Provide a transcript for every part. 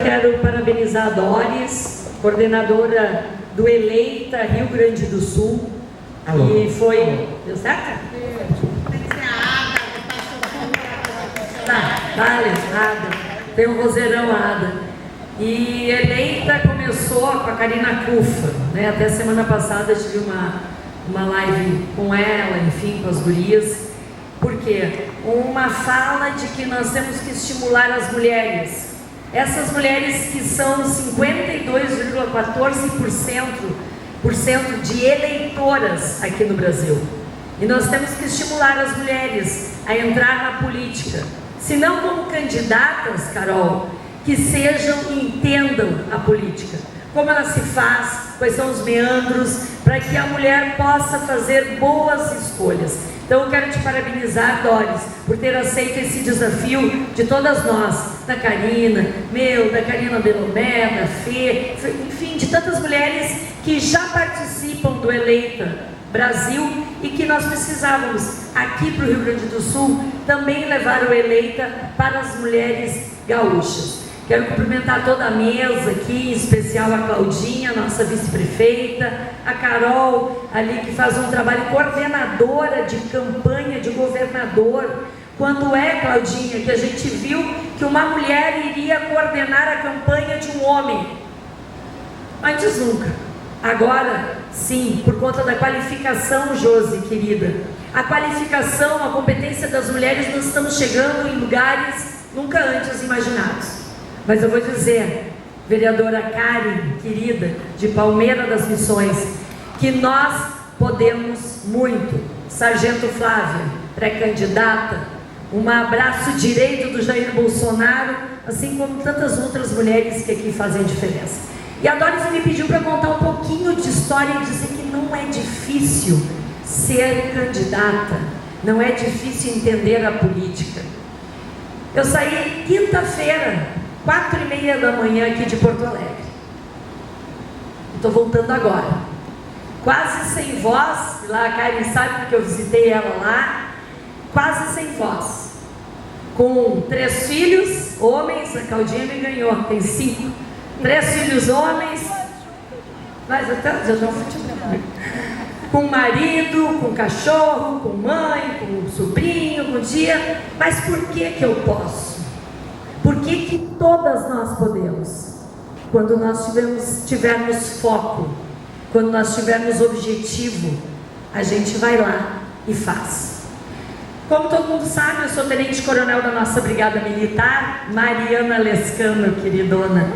Quero parabenizar a Doris, coordenadora do Eleita Rio Grande do Sul. Alô. E foi... Deu certo? Tem que ser a Ada. Tá, vale, Ada. Tem um vozeirão, Ada. E Eleita começou com a Karina Cufa, né? Até semana passada eu tive uma live com ela, enfim, com as gurias. Por quê? Uma fala de que nós temos que estimular as mulheres. Essas mulheres que são 52,14% de eleitoras aqui no Brasil. E nós temos que estimular as mulheres a entrar na política. Se não como candidatas, Carol, que sejam e entendam a política. Como ela se faz, quais são os meandros, para que a mulher possa fazer boas escolhas. Então eu quero te parabenizar, Doris, por ter aceito esse desafio de todas nós, da Karina, da Karina Belomé, da Fê, enfim, de tantas mulheres que já participam do Eleita Brasil e que nós precisávamos, aqui para o Rio Grande do Sul, também levar o Eleita para as mulheres gaúchas. Quero cumprimentar toda a mesa aqui, em especial a Claudinha, nossa vice-prefeita, a Carol, ali que faz um trabalho coordenadora de campanha de governador. Quando Claudinha, que a gente viu que uma mulher iria coordenar a campanha de um homem? Antes nunca. Agora, sim, por conta da qualificação, Josi, querida. A qualificação, a competência das mulheres, nós estamos chegando em lugares nunca antes imaginados. Mas eu vou dizer, vereadora Karen, querida, de Palmeira das Missões, que nós podemos muito. Sargento Flávia, pré-candidata, um abraço direito do Jair Bolsonaro, assim como tantas outras mulheres que aqui fazem diferença. E a Doris me pediu para contar um pouquinho de história e dizer que não é difícil ser candidata, não é difícil entender a política. Eu saí quinta-feira, 4h30 da manhã aqui de Porto Alegre. Estou voltando agora. Quase sem voz, lá a Karen sabe porque eu visitei ela lá, quase sem voz. Com 3 filhos, homens, a Claudinha me ganhou, tem 5. 3 filhos homens, mas até já estão futebol. Com marido, com cachorro, com mãe, com sobrinho, com tia. Mas por que eu posso? Por que todas nós podemos? Quando nós tivermos foco, quando nós tivermos objetivo, a gente vai lá e faz. Como todo mundo sabe, eu sou tenente-coronel da nossa Brigada Militar, Mariana Lescano, queridona.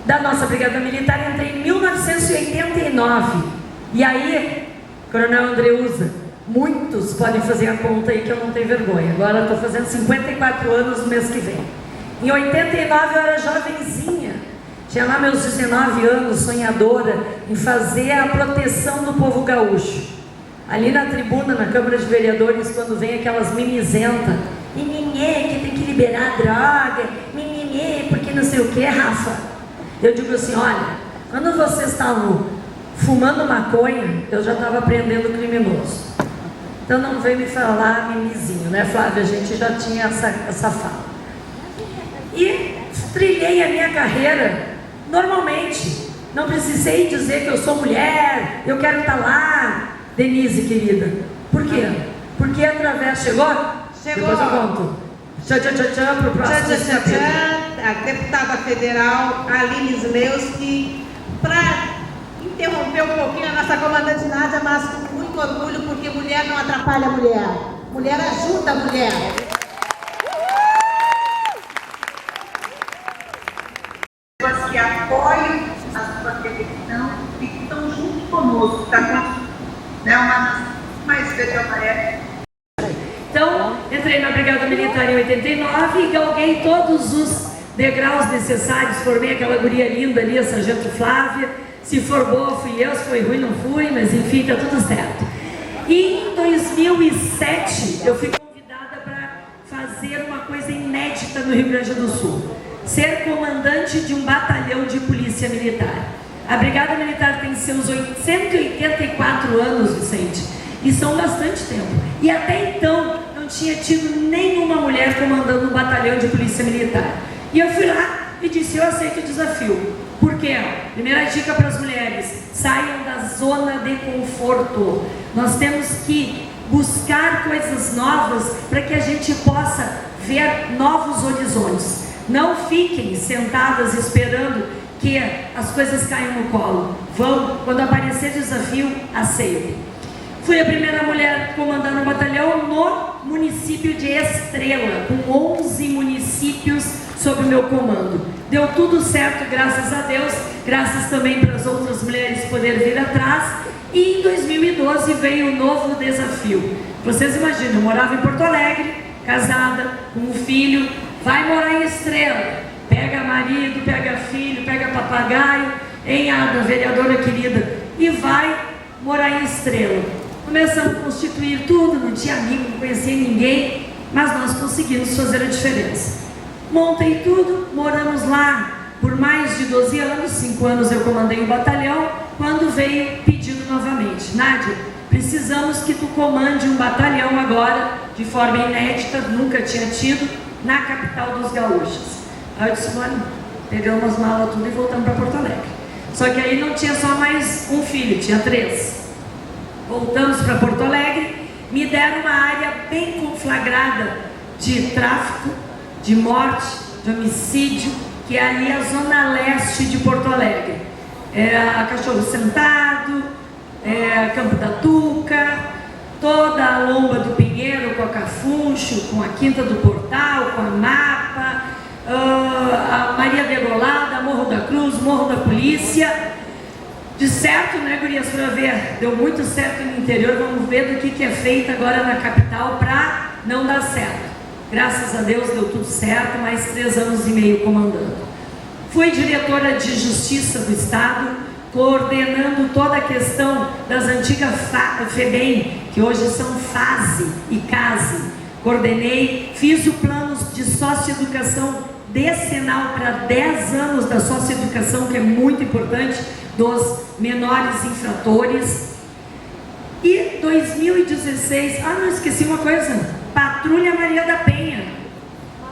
Da nossa Brigada Militar, entrei em 1989. E aí, Coronel Andreuza, muitos podem fazer a conta aí que eu não tenho vergonha. Agora estou fazendo 54 anos no mês que vem. Em 89 eu era jovenzinha. Tinha lá meus 19 anos, sonhadora em fazer a proteção do povo gaúcho. Ali na tribuna, na Câmara de Vereadores, quando vem aquelas mimizentas, mimimê, que tem que liberar droga, mimimê, porque não sei o que, Rafa. Eu digo assim, olha, quando vocês estavam fumando maconha, eu já estava prendendo criminoso. Então não vem me falar mimizinho, né, Flávia? A gente já tinha essa fala. E trilhei a minha carreira normalmente. Não precisei dizer que eu sou mulher, eu quero estar lá. Denise, querida. Por quê? Porque através... Chegou? Chegou. Depois eu conto. Tchau, pro próximo. A deputada federal Aline Zleuski, para interromper um pouquinho a nossa comandante Nádia, mas com muito orgulho, porque mulher não atrapalha a mulher. Mulher ajuda a mulher. Pessoas que apoiam a sua televisão e que estão junto conosco, está construindo, né, uma nação mais verde e amarela. Então, entrei na Brigada Militar em 89 e galguei todos os degraus necessários, formei aquela guria linda ali, a Sargento Flávia. Se for boa fui eu, se foi ruim não fui, mas enfim, tá tudo certo. E em 2007 eu fui convidada para fazer uma coisa inédita no Rio Grande do Sul, ser comandante de um batalhão de polícia militar. A Brigada Militar tem seus 184 anos, Vicente, e são bastante tempo. E até então não tinha tido nenhuma mulher comandando um batalhão de polícia militar. E eu fui lá e disse: eu aceito o desafio. Por quê? Primeira dica para as mulheres: saiam da zona de conforto. Nós temos que buscar coisas novas para que a gente possa ver novos horizontes. Não fiquem sentadas esperando que as coisas caiam no colo. Vão, quando aparecer desafio, aceitem. Fui a primeira mulher comandando um batalhão no município de Estrela, com 11 municípios sob o meu comando. Deu tudo certo, graças a Deus, graças também para as outras mulheres poderem vir atrás. E em 2012 veio um novo desafio. Vocês imaginam, eu morava em Porto Alegre, casada, com um filho, vai morar em Estrela, pega marido, pega filho, pega papagaio, hein, Ada, vereadora querida, e vai morar em Estrela. Começamos a constituir tudo, não tinha amigo, não conhecia ninguém, mas nós conseguimos fazer a diferença. Montei tudo, moramos lá por mais de 12 anos, 5 anos eu comandei o batalhão, quando veio pedido novamente: Nádia, precisamos que tu comande um batalhão agora, de forma inédita, nunca tinha tido, na capital dos gaúchos. Aí eu disse: mano, pegamos as malas tudo e voltamos para Porto Alegre. Só que aí não tinha só mais um filho, tinha 3. Voltamos para Porto Alegre, me deram uma área bem conflagrada de tráfico, de morte, de homicídio, que é ali a zona leste de Porto Alegre. É Cachorro Sentado, Campo da Tuca, toda a Lomba do Pinheiro, com a Cafuncho, com a Quinta do Portal, com a Mapa, a Maria Degolada, Morro da Cruz, Morro da Polícia. De certo, né, gurias, para ver, deu muito certo no interior, vamos ver do que é feito agora na capital para não dar certo. Graças a Deus deu tudo certo, mais 3 anos e meio comandando. Fui diretora de Justiça do Estado, coordenando toda a questão das antigas FEBEM, que hoje são FASE e CASE. Coordenei, fiz o plano de socioeducação decenal para 10 anos da socioeducação, que é muito importante, dos menores infratores. E 2016, não esqueci uma coisa, Patrulha Maria da Penha.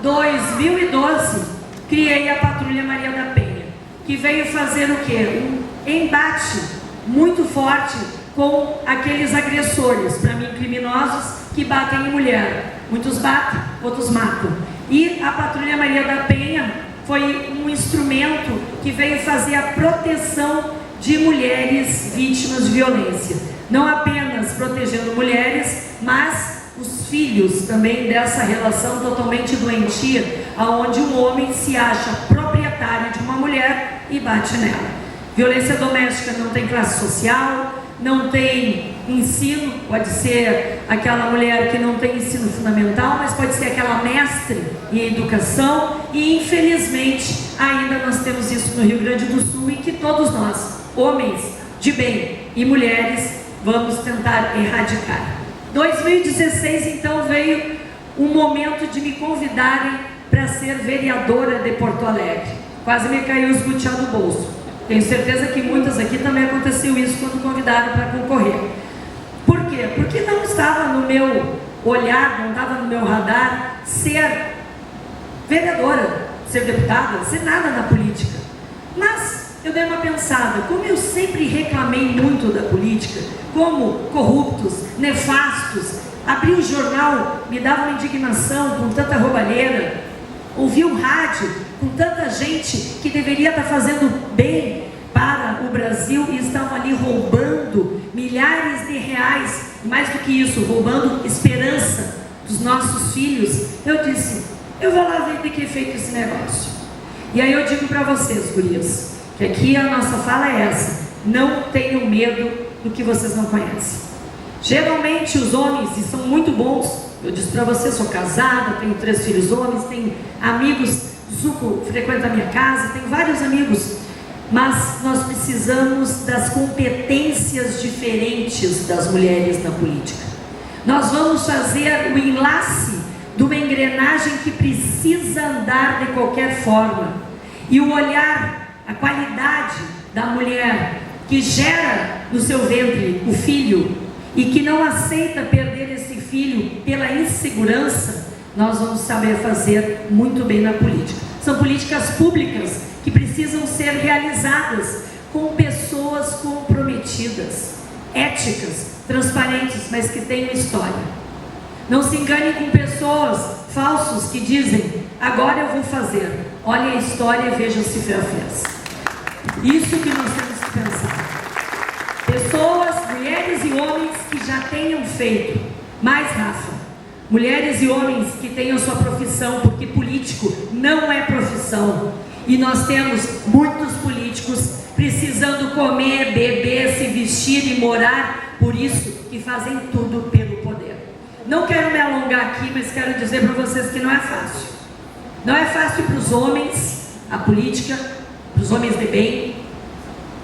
2012, criei a Patrulha Maria da Penha, que veio fazer o quê? Um embate muito forte com aqueles agressores, para mim criminosos, que batem em mulher. Muitos batem, outros matam. E a Patrulha Maria da Penha foi um instrumento que veio fazer a proteção de mulheres vítimas de violência. Não apenas protegendo mulheres, mas os filhos também dessa relação totalmente doentia, onde um homem se acha proprietário de uma mulher e bate nela. Violência doméstica não tem classe social, não tem ensino, pode ser aquela mulher que não tem ensino fundamental, mas pode ser aquela mestre em educação, e infelizmente ainda nós temos isso no Rio Grande do Sul, e que todos nós, homens de bem e mulheres, vamos tentar erradicar. 2016 então veio um momento de me convidarem para ser vereadora de Porto Alegre. Quase me caiu os butiá do bolso. Tenho certeza que muitas aqui também aconteceu isso quando convidaram para concorrer. Por quê? Porque não estava no meu olhar, não estava no meu radar ser vereadora, ser deputada, ser nada na política. Mas eu dei uma pensada, como eu sempre reclamei muito da política, como corruptos, nefastos, abri o jornal, me dava uma indignação com tanta roubalheira, ouvi o rádio com tanta gente que deveria estar fazendo bem para o Brasil e estavam ali roubando milhares de reais, mais do que isso, roubando esperança dos nossos filhos. Eu disse, eu vou lá ver de que é feito esse negócio. E aí eu digo para vocês, gurias, que aqui a nossa fala é essa: não tenham medo do que vocês não conhecem. Geralmente os homens, e são muito bons, eu disse para vocês, sou casada, tenho 3 filhos homens, tenho amigos, Zuco frequenta a minha casa, tenho vários amigos, mas nós precisamos das competências diferentes das mulheres na política. Nós vamos fazer o enlace de uma engrenagem que precisa andar de qualquer forma, e o olhar, a qualidade da mulher que gera no seu ventre o filho e que não aceita perder esse filho pela insegurança, nós vamos saber fazer muito bem na política. São políticas públicas que precisam ser realizadas com pessoas comprometidas, éticas, transparentes, mas que tenham história. Não se engane com pessoas falsos que dizem, agora eu vou fazer. Olhem a história e vejam se fez. Isso que nós temos que pensar. Pessoas, mulheres e homens que já tenham feito. Mais, Rafa, mulheres e homens que tenham sua profissão, porque político não é profissão. E nós temos muitos políticos precisando comer, beber, se vestir e morar, por isso que fazem tudo pelo poder. Não quero me alongar aqui, mas quero dizer para vocês que não é fácil. Não é fácil para os homens, a política, para os homens de bem,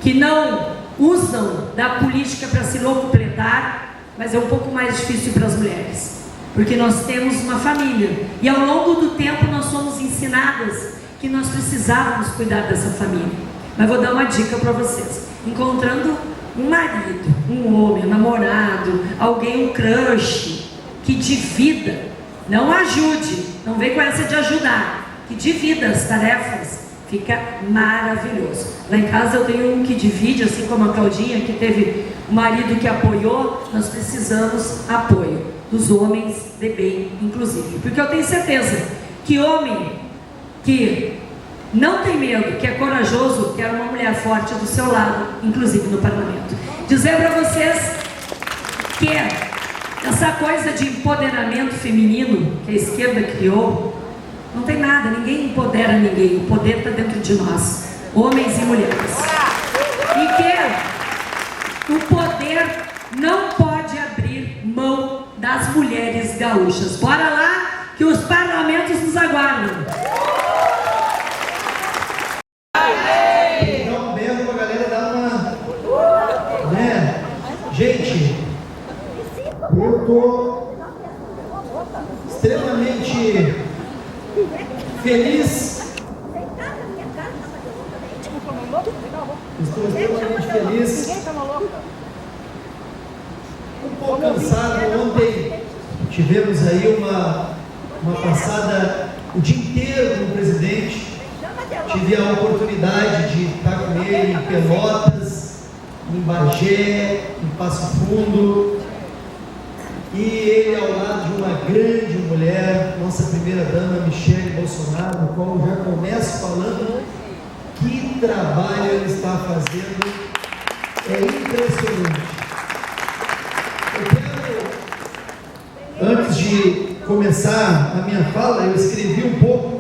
que não usam da política para se locupletar, mas é um pouco mais difícil para as mulheres, porque nós temos uma família, e ao longo do tempo nós somos ensinadas que nós precisávamos cuidar dessa família. Mas vou dar uma dica para vocês: encontrando um marido, um homem, um namorado, alguém, um crush, que divida, não ajude, não vem com essa de ajudar, que divida as tarefas, fica maravilhoso. Lá em casa eu tenho um que divide, assim como a Claudinha, que teve um marido que apoiou. Nós precisamos apoio dos homens de bem, inclusive, porque eu tenho certeza que homem que não tem medo, que é corajoso, quer uma mulher forte do seu lado, inclusive no parlamento. Dizer para vocês que essa coisa de empoderamento feminino que a esquerda criou, não tem nada, ninguém empodera ninguém, o poder está dentro de nós, homens e mulheres. E que o poder não pode abrir mão das mulheres gaúchas. Bora lá, que os parlamentos nos aguardam. Então, mesmo para a galera dar uma... né? Gente, eu estou extremamente feliz. Estou extremamente feliz. Um pouco cansado. Ontem tivemos aí uma passada o dia inteiro com o presidente. Tive a oportunidade de estar com ele em Pelotas, em Bagé, em Passo Fundo. E ele ao lado de uma grande mulher, nossa primeira-dama, Michele Bolsonaro, no qual eu já começo falando que trabalho ele está fazendo. É impressionante. Eu quero, antes de começar a minha fala, eu escrevi um pouco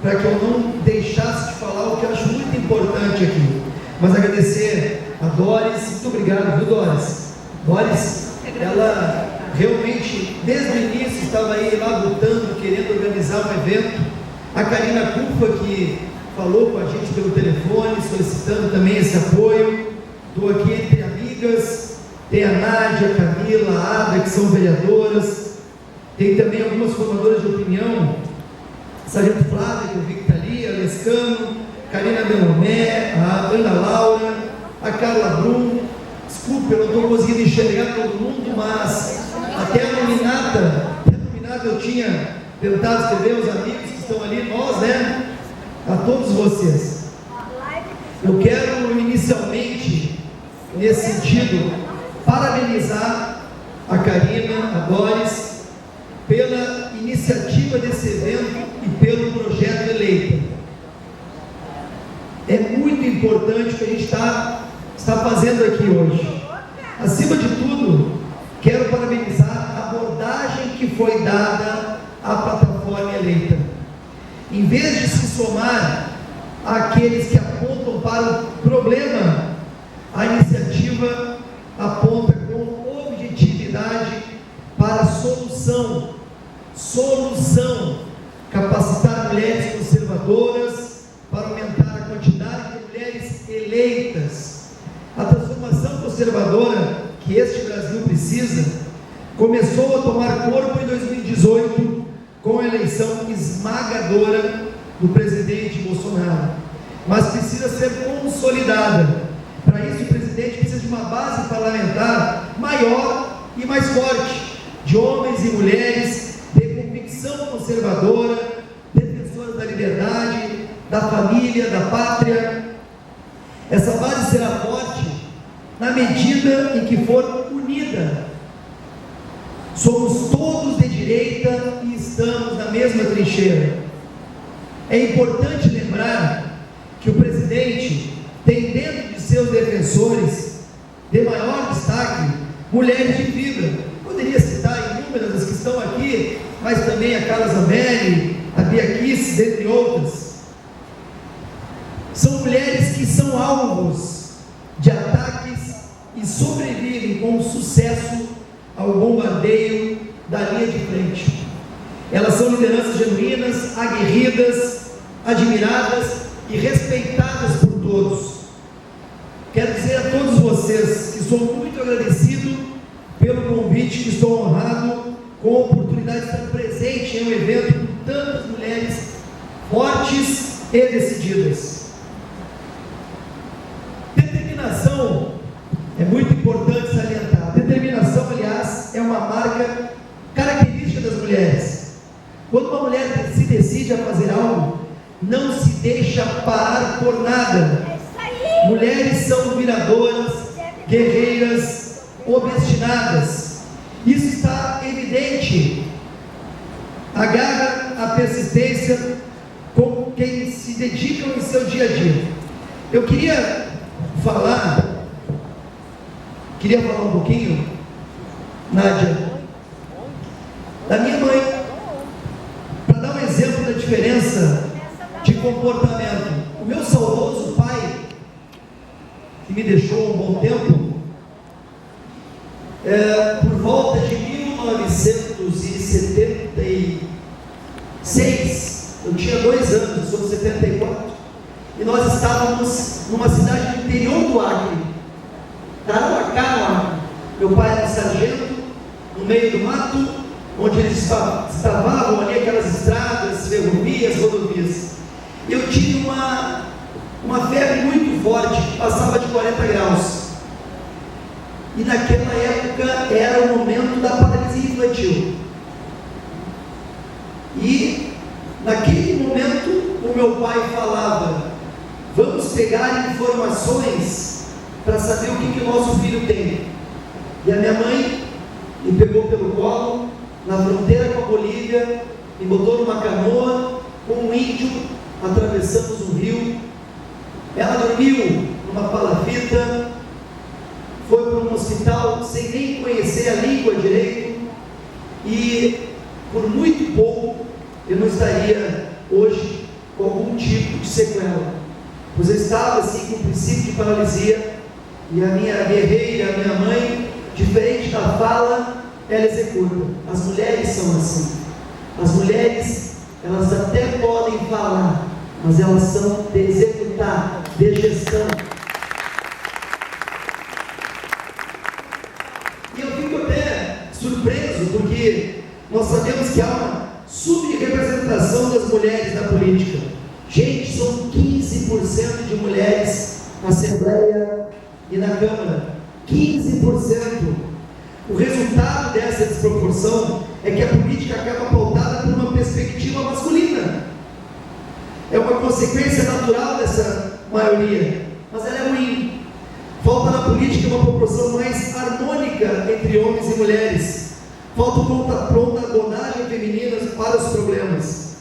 para que eu não deixasse de falar o que eu acho muito importante aqui. Mas agradecer a Doris. Muito obrigado, viu, Doris? Doris, ela realmente, desde o início, estava aí lá lutando, querendo organizar um evento. A Karina Cufa, que falou com a gente pelo telefone, solicitando também esse apoio. Estou aqui entre amigas. Tem a Nádia, a Camila, a Ada, que são vereadoras. Tem também algumas formadoras de opinião. Sargento Flávia, que eu vi que está ali, a Lescano, Karina Belomé, a Ana Laura, a Carla Brum. Desculpe, eu não estou conseguindo enxergar todo mundo, mas até a nominata eu tinha tentado escrever os amigos que estão ali, nós, né? A todos vocês. Eu quero inicialmente, nesse sentido, parabenizar a Karina, a Doris, pela iniciativa desse evento e pelo projeto Eleita. É muito importante o que a gente está fazendo aqui hoje. Acima de tudo, quero parabenizar a abordagem que foi dada à plataforma Eleita. Em vez de se somar àqueles que apontam para o problema, a iniciativa aponta com objetividade para a solução, capacitar mulheres conservadoras para aumentar a quantidade de mulheres eleitas. A transformação conservadora que este Brasil precisa começou a tomar corpo em 2018 com a eleição esmagadora do presidente Bolsonaro, mas precisa ser consolidada. Para isso, o presidente precisa de uma base parlamentar maior e mais forte, de homens e mulheres de convicção conservadora, defensores da liberdade liberdade, da família, da pátria. Essa base será forte na medida em que for unida. Somos todos de direita e estamos na mesma trincheira. É importante lembrar que o presidente tem dentro de seus defensores, de maior destaque, mulheres de fibra. Poderia citar inúmeras das que estão aqui, mas também a Carla Zambelli, a Bia Kiss, entre outras. São mulheres que são alvos de ataques e sobrevivem com sucesso ao bombardeio da linha de frente. Elas são lideranças genuínas, aguerridas, admiradas e respeitadas por todos. Quero dizer a todos vocês que sou muito agradecido pelo convite, que estou honrado com a oportunidade de estar presente em um evento com tantas mulheres fortes e decididas. Determinação é muito importante salientar. Determinação, aliás, é uma marca característica das mulheres. Quando uma mulher se decide a fazer algo, não se deixa parar por nada. Mulheres são viradoras, guerreiras, obstinadas. Isso está evidente. A garra, a persistência com quem se dedicam em seu dia a dia. Eu queria falar um pouquinho, Nádia, da minha mãe, para dar um exemplo da diferença de comportamento. O meu saudoso pai, que me deixou um bom tempo, por volta de 1976, eu tinha 2 anos, sou de 74, e nós estávamos numa cidade do interior do Acre, Tarauacá, no Acre. Meu pai era sargento, no meio do mato, onde eles estavam ali, aquelas estradas, ferrovias, rodovias. Eu tive uma febre muito forte, que passava de 40 graus. E naquela época era o momento da paralisia infantil. E naquele momento o meu pai falava: vamos pegar informações para saber o que o nosso filho tem. E a minha mãe me pegou pelo colo, na fronteira com a Bolívia, me botou numa canoa com um índio, atravessamos um rio. Ela dormiu numa palafita, foi para um hospital sem nem conhecer a língua direito, e por muito pouco eu não estaria hoje com algum tipo de sequela, pois eu estava assim com o princípio de paralisia. E a minha guerreira, a minha mãe, diferente da fala, ela executa. As mulheres são assim. As mulheres, elas até podem falar, mas elas são de executar, de gestão. E eu fico até surpreso, porque nós sabemos que há uma subrepresentação das mulheres na política. Gente, são 15% de mulheres na Assembleia e na Câmara. 15%. O resultado dessa desproporção é que a política acaba pautada por uma perspectiva masculina. É uma consequência natural dessa maioria, mas ela é ruim. Falta na política uma proporção mais harmônica entre homens e mulheres. Falta protagonagem feminina para os problemas.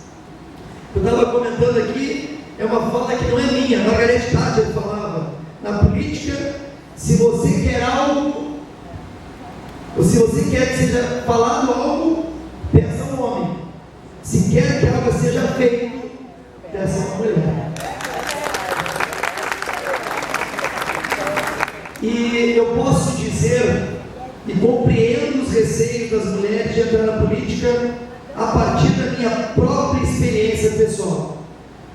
Eu estava comentando aqui, é uma fala que não é minha. Margaret Thatcher falava: na política, se você quer algo, ou se você quer que seja falado algo, peça um homem. Se quer que algo seja feito, peça uma mulher. E eu posso dizer, e compreendo os receios das mulheres de entrar na política a partir da minha própria experiência pessoal.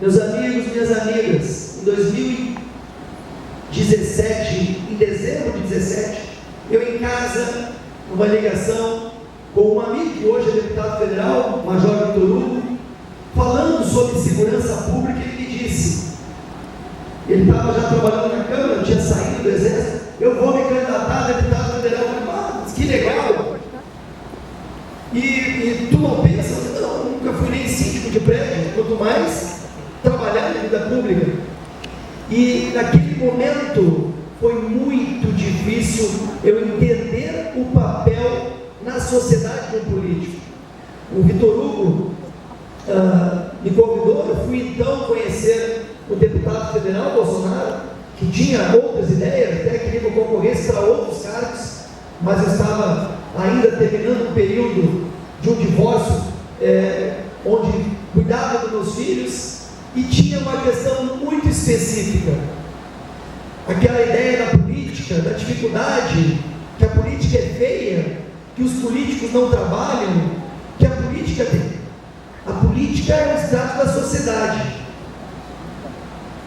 Meus amigos, minhas amigas, em 2017, em dezembro de 2017, eu em casa, numa ligação com um amigo que hoje é deputado federal, Major Vitor Hugo, falando sobre segurança pública, ele me disse, ele estava já trabalhando na Câmara, tinha saído do Exército: eu vou me candidatar a deputado federal. Que legal! E tu não pensa? Não, nunca fui nem síndico de prédio, quanto mais Pública, e naquele momento foi muito difícil eu entender o papel na sociedade do político. O Vitor Hugo me convidou, eu fui então conhecer o deputado federal Bolsonaro, que tinha outras ideias, até queria que eu concorresse para outros cargos, mas eu estava ainda terminando um período de um divórcio, onde cuidava dos meus filhos, e tinha uma questão muito específica. Aquela ideia da política, da dificuldade, que a política é feia, que os políticos não trabalham, que a política é o extrato da sociedade.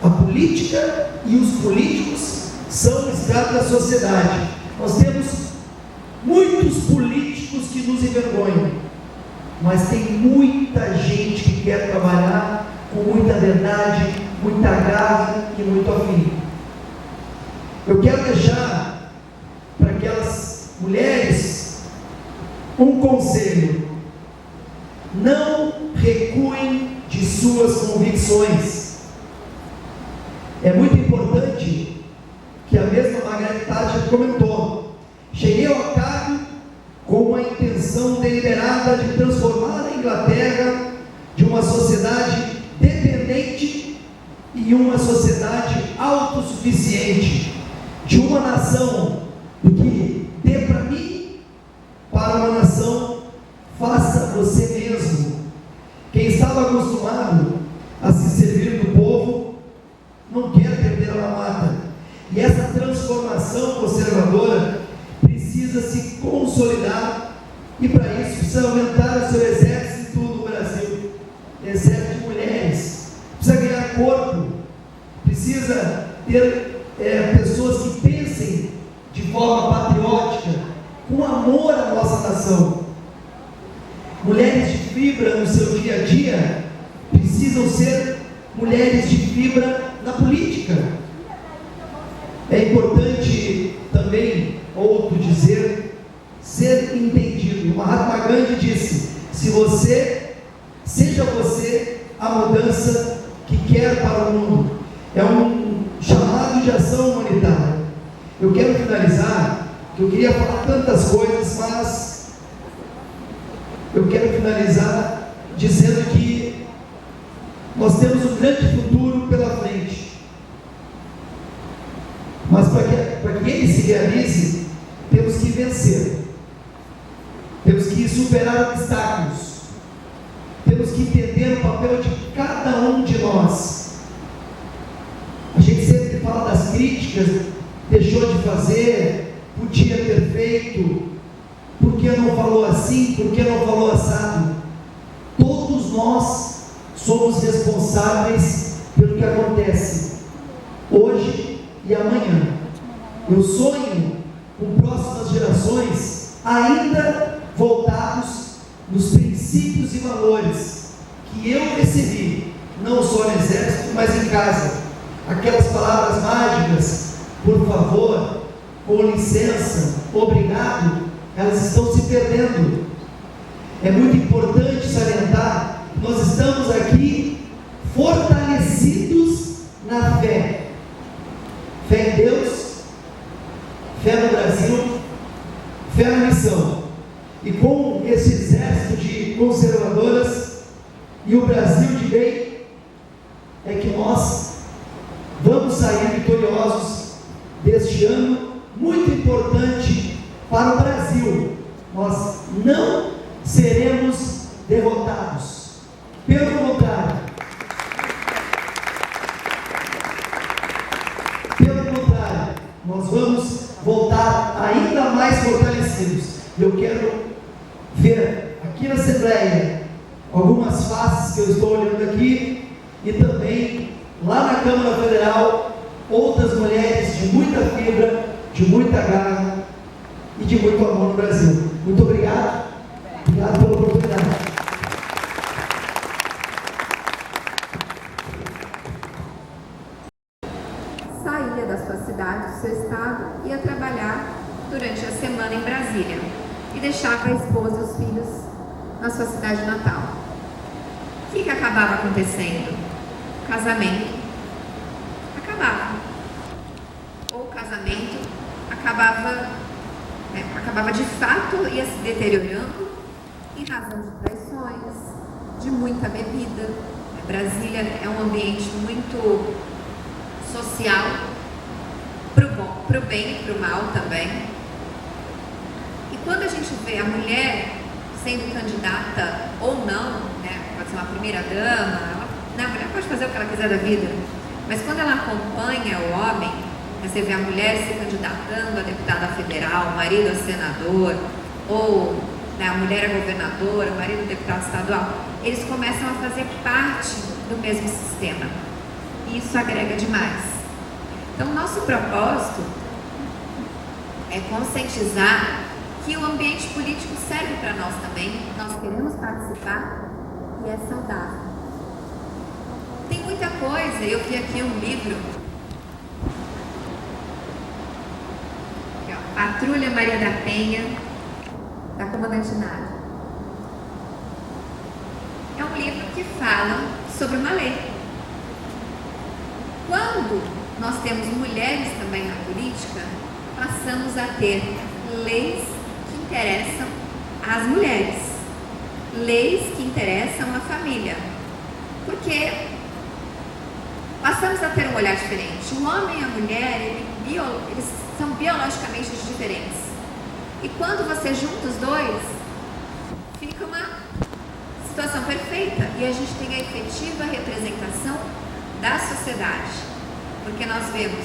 A política e os políticos são o extrato da sociedade. Nós temos muitos políticos que nos envergonham, mas tem muita gente que quer trabalhar com muita verdade, muita garra e muito afinco. Eu quero deixar para aquelas mulheres um conselho: não recuem de suas convicções. É muito importante que a mesma Margaret Thatcher comentou: cheguei ao cargo com uma intenção deliberada de transformar a Inglaterra de uma sociedade dependente em uma sociedade autossuficiente, de uma nação do que dê para mim, para uma nação faça você mesmo. Quem estava acostumado a se servir do povo não quer perder a mamata, e essa transformação conservadora precisa se consolidar, e para isso precisa aumentar o seu exército no Brasil, exército de mulheres, precisa ganhar corpo, precisa ter pessoas que pensem de forma patriótica, com amor à nossa nação. Mulheres de fibra no seu dia a dia precisam ser mulheres de fibra na política. É importante também, outro dizer, ser entendido. Mahatma Gandhi disse: seja você a mudança que quer para o mundo. É um chamado de ação humanitária. Eu quero finalizar, que eu queria falar tantas coisas, mas eu quero finalizar dizendo que nós temos um grande futuro pela frente, mas para que ele se realize, temos que vencer, temos que superar obstáculos, temos que entender o papel de cada um de nós. A gente sempre fala das críticas, deixou de fazer, podia ter feito, por que não falou assim, por que não falou assado? Todos nós somos responsáveis pelo que acontece hoje e amanhã. Eu sonho com próximas gerações ainda voltados nos princípios e valores que eu recebi, não só no exército, mas em casa. Aquelas palavras mágicas, por favor, com licença, obrigado, elas estão se perdendo. É muito importante salientar que nós estamos aqui fortalecidos na fé. Fé em Deus, fé no Brasil, fé na missão. E com esse exército de conservadoras e o Brasil de bem, é que nós vamos sair vitoriosos deste ano muito importante para o Brasil. Nós não seremos derrotados, pelo contrário, nós vamos voltar ainda mais fortalecidos. Eu quero ver aqui na Assembleia algumas faces que eu estou olhando aqui, e também lá na Câmara Federal outras mulheres de muita fibra, de muita garra e de muito amor no Brasil. Muito obrigado. Obrigado pela oportunidade. Saía da sua cidade, do seu estado, ia trabalhar durante a semana em Brasília e deixava a esposa e os filhos na sua cidade natal. O que acabava acontecendo? Casamento, acabava de fato ia se deteriorando em razão de traições, de muita bebida. Brasília é um ambiente muito social, para o bem e para o mal também. E quando a gente vê a mulher sendo candidata ou não, né, pode ser uma primeira dama, a mulher pode fazer o que ela quiser da vida, mas quando ela acompanha o homem, você vê a mulher se candidatando a deputada federal, o marido a senador, ou né, a mulher a governadora, o marido a deputado estadual, eles começam a fazer parte do mesmo sistema. E isso agrega demais. Então, nosso propósito é conscientizar que o ambiente político serve para nós também. Nós queremos participar e é saudável. Tem muita coisa. Eu vi aqui um livro, aqui, ó, Patrulha Maria da Penha, da comandante Nádia. É um livro que fala sobre uma lei. Quando nós temos mulheres também na política, passamos a ter leis que interessam às mulheres, leis que interessam à família, porque passamos a ter um olhar diferente. O homem e a mulher, eles são biologicamente diferentes, e quando você junta os dois, fica uma situação perfeita, e a gente tem a efetiva representação da sociedade, porque nós vemos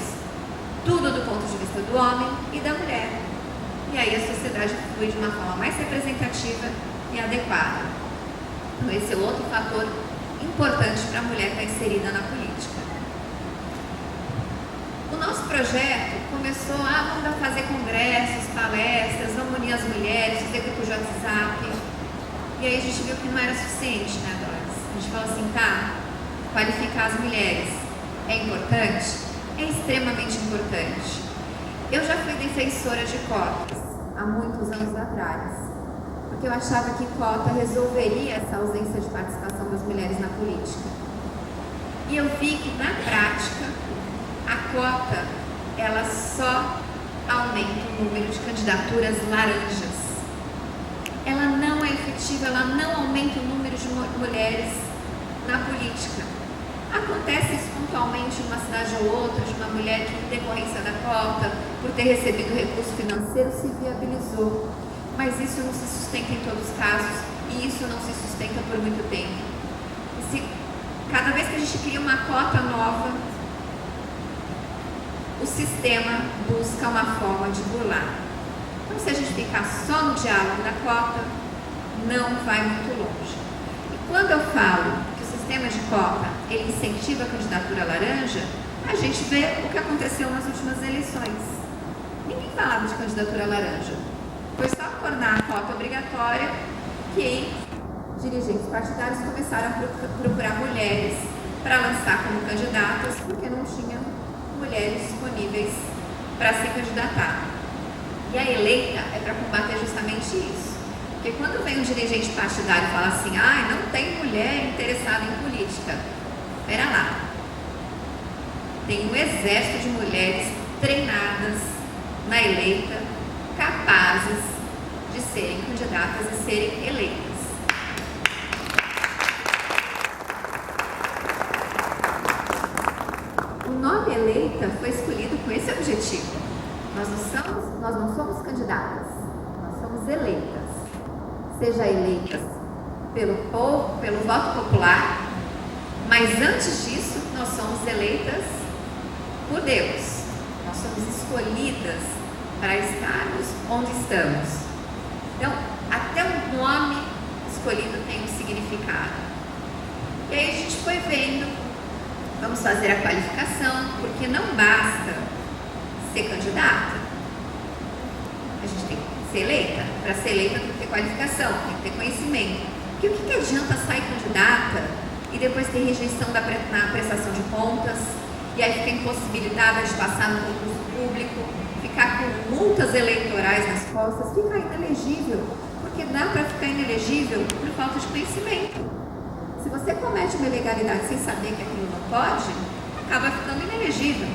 tudo do ponto de vista do homem e da mulher, e aí a sociedade flui de uma forma mais representativa e adequada. Então esse é outro fator importante para a mulher estar inserida na política. O nosso projeto começou vamos fazer congressos, palestras, vamos unir as mulheres, fazer grupo de WhatsApp, e aí a gente viu que não era suficiente, né, Doris? A gente falou assim, qualificar as mulheres é importante? É extremamente importante. Eu já fui defensora de cotas há muitos anos atrás, porque eu achava que cota resolveria essa ausência de participação das mulheres na política. E eu vi que na prática a cota ela só aumenta o número de candidaturas laranjas. Ela não é efetiva, ela não aumenta o número de mulheres na política. Acontece isso pontualmente em uma cidade ou outra, de uma mulher que, em decorrência da cota, por ter recebido recurso financeiro, se viabilizou. Mas isso não se sustenta em todos os casos, e isso não se sustenta por muito tempo. Cada vez que a gente cria uma cota nova, o sistema busca uma forma de burlar. Então, se a gente ficar só no diálogo da cota, não vai muito longe. E quando eu falo que o sistema de cota ele incentiva a candidatura laranja, a gente vê o que aconteceu nas últimas eleições. Ninguém falava de candidatura laranja. Foi só tornar a cota obrigatória que dirigentes partidários começaram a procurar mulheres para lançar como candidatas, porque não tinham mulheres disponíveis para se candidatar. E a eleita é para combater justamente isso. Porque quando vem um dirigente partidário e fala assim, não tem mulher interessada em política. Espera lá. Tem um exército de mulheres treinadas na eleita, capazes de serem candidatas e serem eleitas. O nome eleita foi escolhido com esse objetivo. Nós não somos candidatas, nós somos eleitas. Seja eleitas pelo povo, pelo voto popular, mas antes disso, nós somos eleitas por Deus. Nós somos escolhidas para estarmos onde estamos. Então, até o nome escolhido tem um significado. E aí a gente foi vendo, vamos fazer a qualificação, porque não basta ser candidata. A gente tem que ser eleita. Para ser eleita tem que ter qualificação, tem que ter conhecimento. Porque o que adianta sair candidata e depois ter rejeição na prestação de contas, e aí fica impossibilitada de passar no concurso público, ficar com multas eleitorais nas costas, ficar inelegível, porque dá para ficar inelegível por falta de conhecimento. Se você comete uma ilegalidade sem saber que aquilo não pode, acaba ficando inelegível.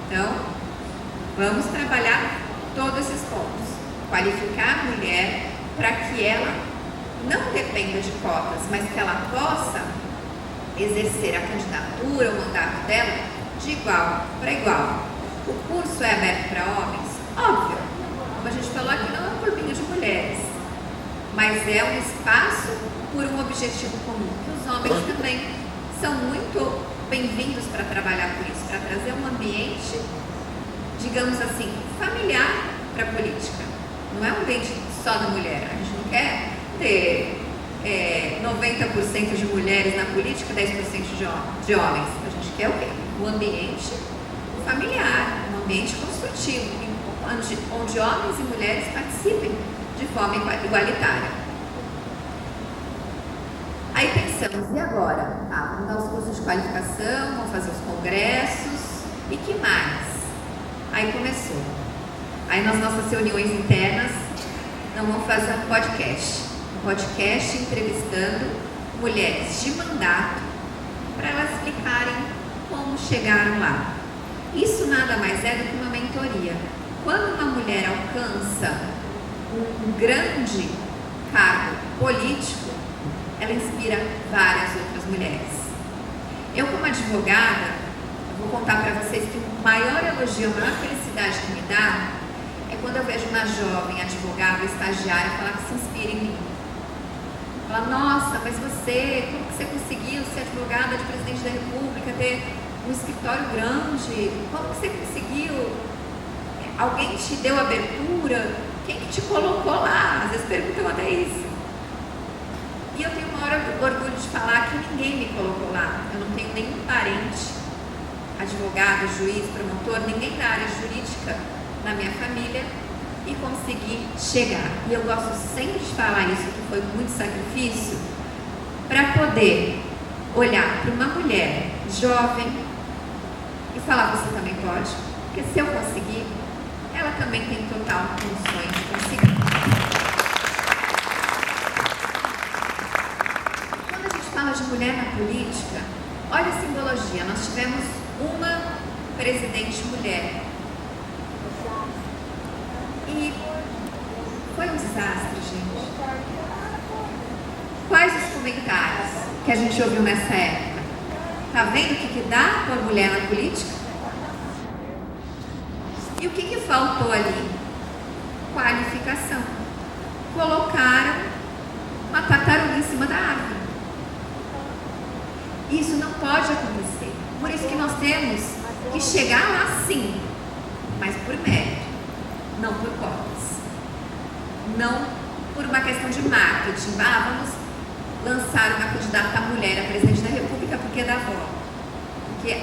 Então, Vamos trabalhar todos esses pontos. Qualificar a mulher para que ela não dependa de cotas, mas que ela possa exercer a candidatura, o mandato dela de igual para igual. O curso é aberto para homens? Óbvio. Como a gente falou aqui, não é um clubinho de mulheres, mas é um espaço por um objetivo comum, que os homens também são muito bem-vindos para trabalhar com isso, para trazer um ambiente, digamos assim, familiar para a política. Não é um ambiente só da mulher. A gente não quer ter 90% de mulheres na política, 10% de homens. A gente quer o quê? Um ambiente familiar, um ambiente construtivo, onde homens e mulheres participem de forma igualitária. Aí pensamos, e agora? Vamos dar os cursos de qualificação, vamos fazer os congressos, e que mais? Aí começou. Aí nas nossas reuniões internas, nós vamos fazer um podcast entrevistando mulheres de mandato para elas explicarem como chegaram lá. Isso nada mais é do que uma mentoria. Quando uma mulher alcança um grande cargo político, ela inspira várias outras mulheres. Eu, como advogada, vou contar para vocês que o maior elogio, a maior felicidade que me dá é quando eu vejo uma jovem advogada, estagiária, falar que se inspira em mim. Fala, nossa, mas você, como que você conseguiu ser advogada de presidente da República, ter um escritório grande? Como que você conseguiu? Alguém te deu abertura? Quem que te colocou lá? Às vezes perguntam até isso. E eu tenho o maior orgulho de falar que ninguém me colocou lá. Eu não tenho nenhum parente, advogado, juiz, promotor, ninguém da área jurídica na minha família, e consegui chegar. E eu gosto sempre de falar isso, que foi muito sacrifício, para poder olhar para uma mulher jovem e falar, você também pode, porque se eu conseguir, ela também tem total condições de conseguir. Quando a gente fala de mulher na política, olha a simbologia. Nós tivemos uma presidente mulher e foi um desastre, gente. Quais os comentários que a gente ouviu nessa época? Tá vendo o que dá para a mulher na política? E o que faltou ali? Qualificação. Colocaram uma tartaruga em cima da árvore. Isso não pode acontecer. Por isso que nós temos que chegar lá sim, mas por mérito, não por cotas. Não por uma questão de marketing. Vamos lançar uma candidata mulher a presidente da República porque é da avó. Porque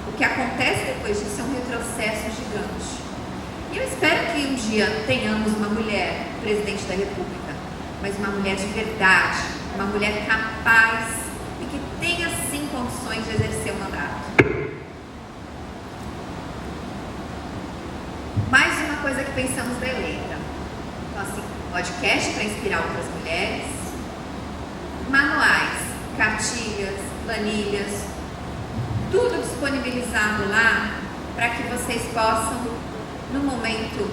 o que acontece depois disso é um retrocesso gigante. E eu espero que um dia tenhamos uma mulher presidente da República, mas uma mulher de verdade, uma mulher capaz e que tenha sim condições de exercer o mandato. Mais uma coisa que pensamos da eleita. Então, assim, podcast para inspirar outras mulheres, manuais, cartilhas, planilhas, tudo disponibilizado lá para que vocês possam, no momento,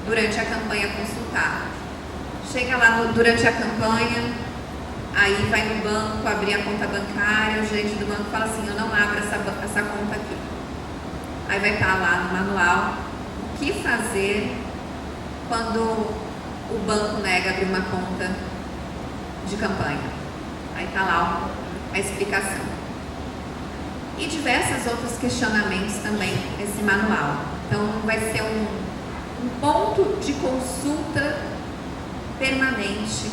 durante a campanha, consultar. Chega lá durante a campanha, aí vai no banco abrir a conta bancária, o gerente do banco fala assim, eu não abro essa conta aqui. Aí vai estar lá no manual o que fazer quando o banco nega abrir uma conta de campanha. Aí está lá a explicação. E diversos outros questionamentos também nesse manual. Então vai ser um ponto de consulta permanente,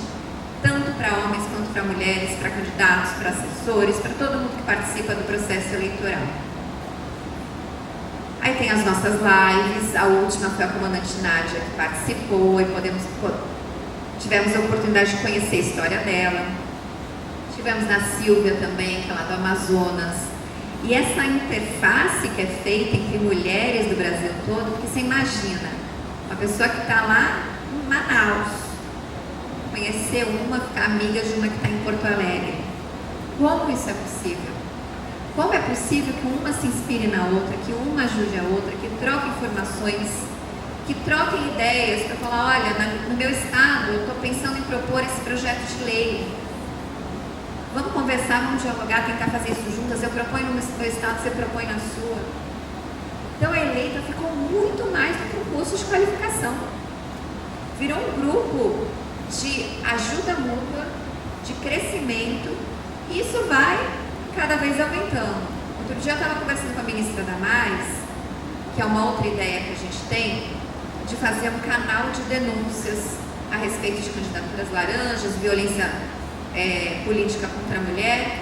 tanto para homens quanto para mulheres, para candidatos, para assessores, para todo mundo que participa do processo eleitoral. Aí tem as nossas lives, a última foi a comandante Nádia que participou e tivemos a oportunidade de conhecer a história dela. Tivemos na Silvia também, que é lá do Amazonas. E essa interface que é feita entre mulheres do Brasil todo, porque você imagina, uma pessoa que está lá em Manaus, conhecer uma, ficar amiga de uma que está em Porto Alegre. Como isso é possível? Como é possível que uma se inspire na outra, que uma ajude a outra, que troque informações, que troquem ideias para falar, olha, no meu estado eu estou pensando em propor esse projeto de lei. Vamos conversar, vamos dialogar, tentar fazer isso juntas. Eu proponho no meu estado, você propõe na sua. Então a eleita ficou muito mais do que um curso de qualificação. Virou um grupo de ajuda mútua, de crescimento, e isso vai cada vez aumentando. Outro dia eu estava conversando com a ministra Damares, que é uma outra ideia que a gente tem, de fazer um canal de denúncias a respeito de candidaturas laranjas, violência política contra a mulher,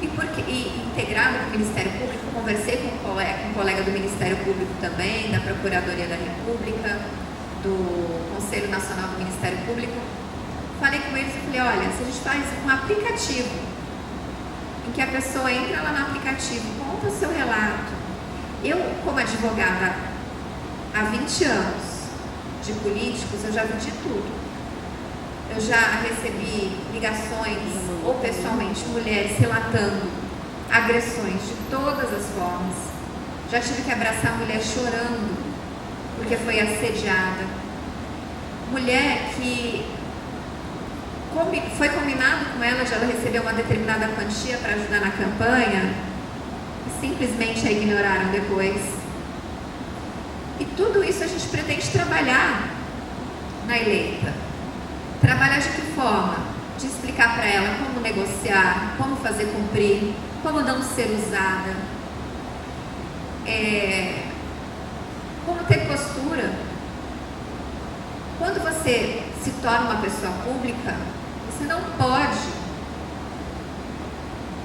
e integrado com o Ministério Público. Conversei com um colega do Ministério Público também, da Procuradoria da República, do Conselho Nacional do Ministério Público. Falei com eles e falei, olha, se a gente faz um aplicativo, em que a pessoa entra lá no aplicativo, conta o seu relato. Eu, como advogada há 20 anos de políticos, eu já vi de tudo. Eu já recebi ligações, ou pessoalmente, mulheres relatando agressões de todas as formas. Já tive que abraçar a mulher chorando, porque foi assediada. Mulher que foi combinado com ela de ela receber uma determinada quantia para ajudar na campanha, e simplesmente a ignoraram depois. E tudo isso a gente pretende trabalhar na eleita. Trabalhar de que forma? De explicar para ela como negociar, como fazer cumprir, como não ser usada, como ter postura. Quando você se torna uma pessoa pública, você não pode,